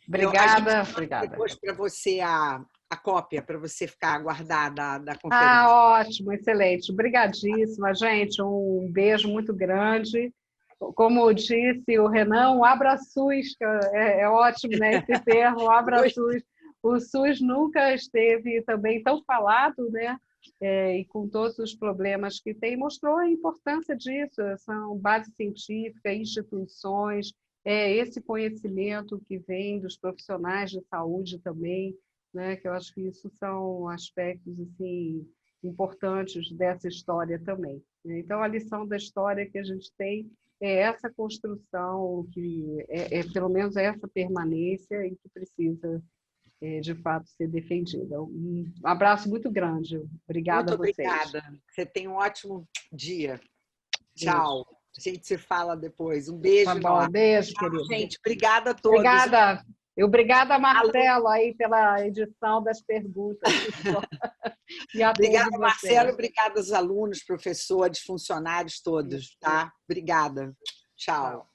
Obrigada, a obrigada. Depois para você a cópia, para você ficar guardada da conferência. Ah, ótimo, excelente. Obrigadíssima, gente. Um beijo muito grande. Como disse o Renan, um abra-SUS, que é ótimo, né, esse termo, um abra-SUS. O SUS nunca esteve também tão falado, né? E com todos os problemas que tem, mostrou a importância disso. São base científica, instituições, esse conhecimento que vem dos profissionais de saúde também, né? Que eu acho que isso são aspectos assim, importantes dessa história também. Então, a lição da história que a gente tem é essa construção, que pelo menos essa permanência e que precisa, de fato, ser defendida. Um abraço muito grande. Obrigada muito a vocês. Obrigada. Você tem um ótimo dia. Tchau. A gente se fala depois. Um beijo. Tá bom, beijo, querido. Gente, obrigada a todos. Obrigada. Obrigada, Marcelo, aí pela edição das perguntas. Obrigada, Marcelo. Obrigada aos alunos, professores, funcionários todos. Tá? Obrigada. Tchau.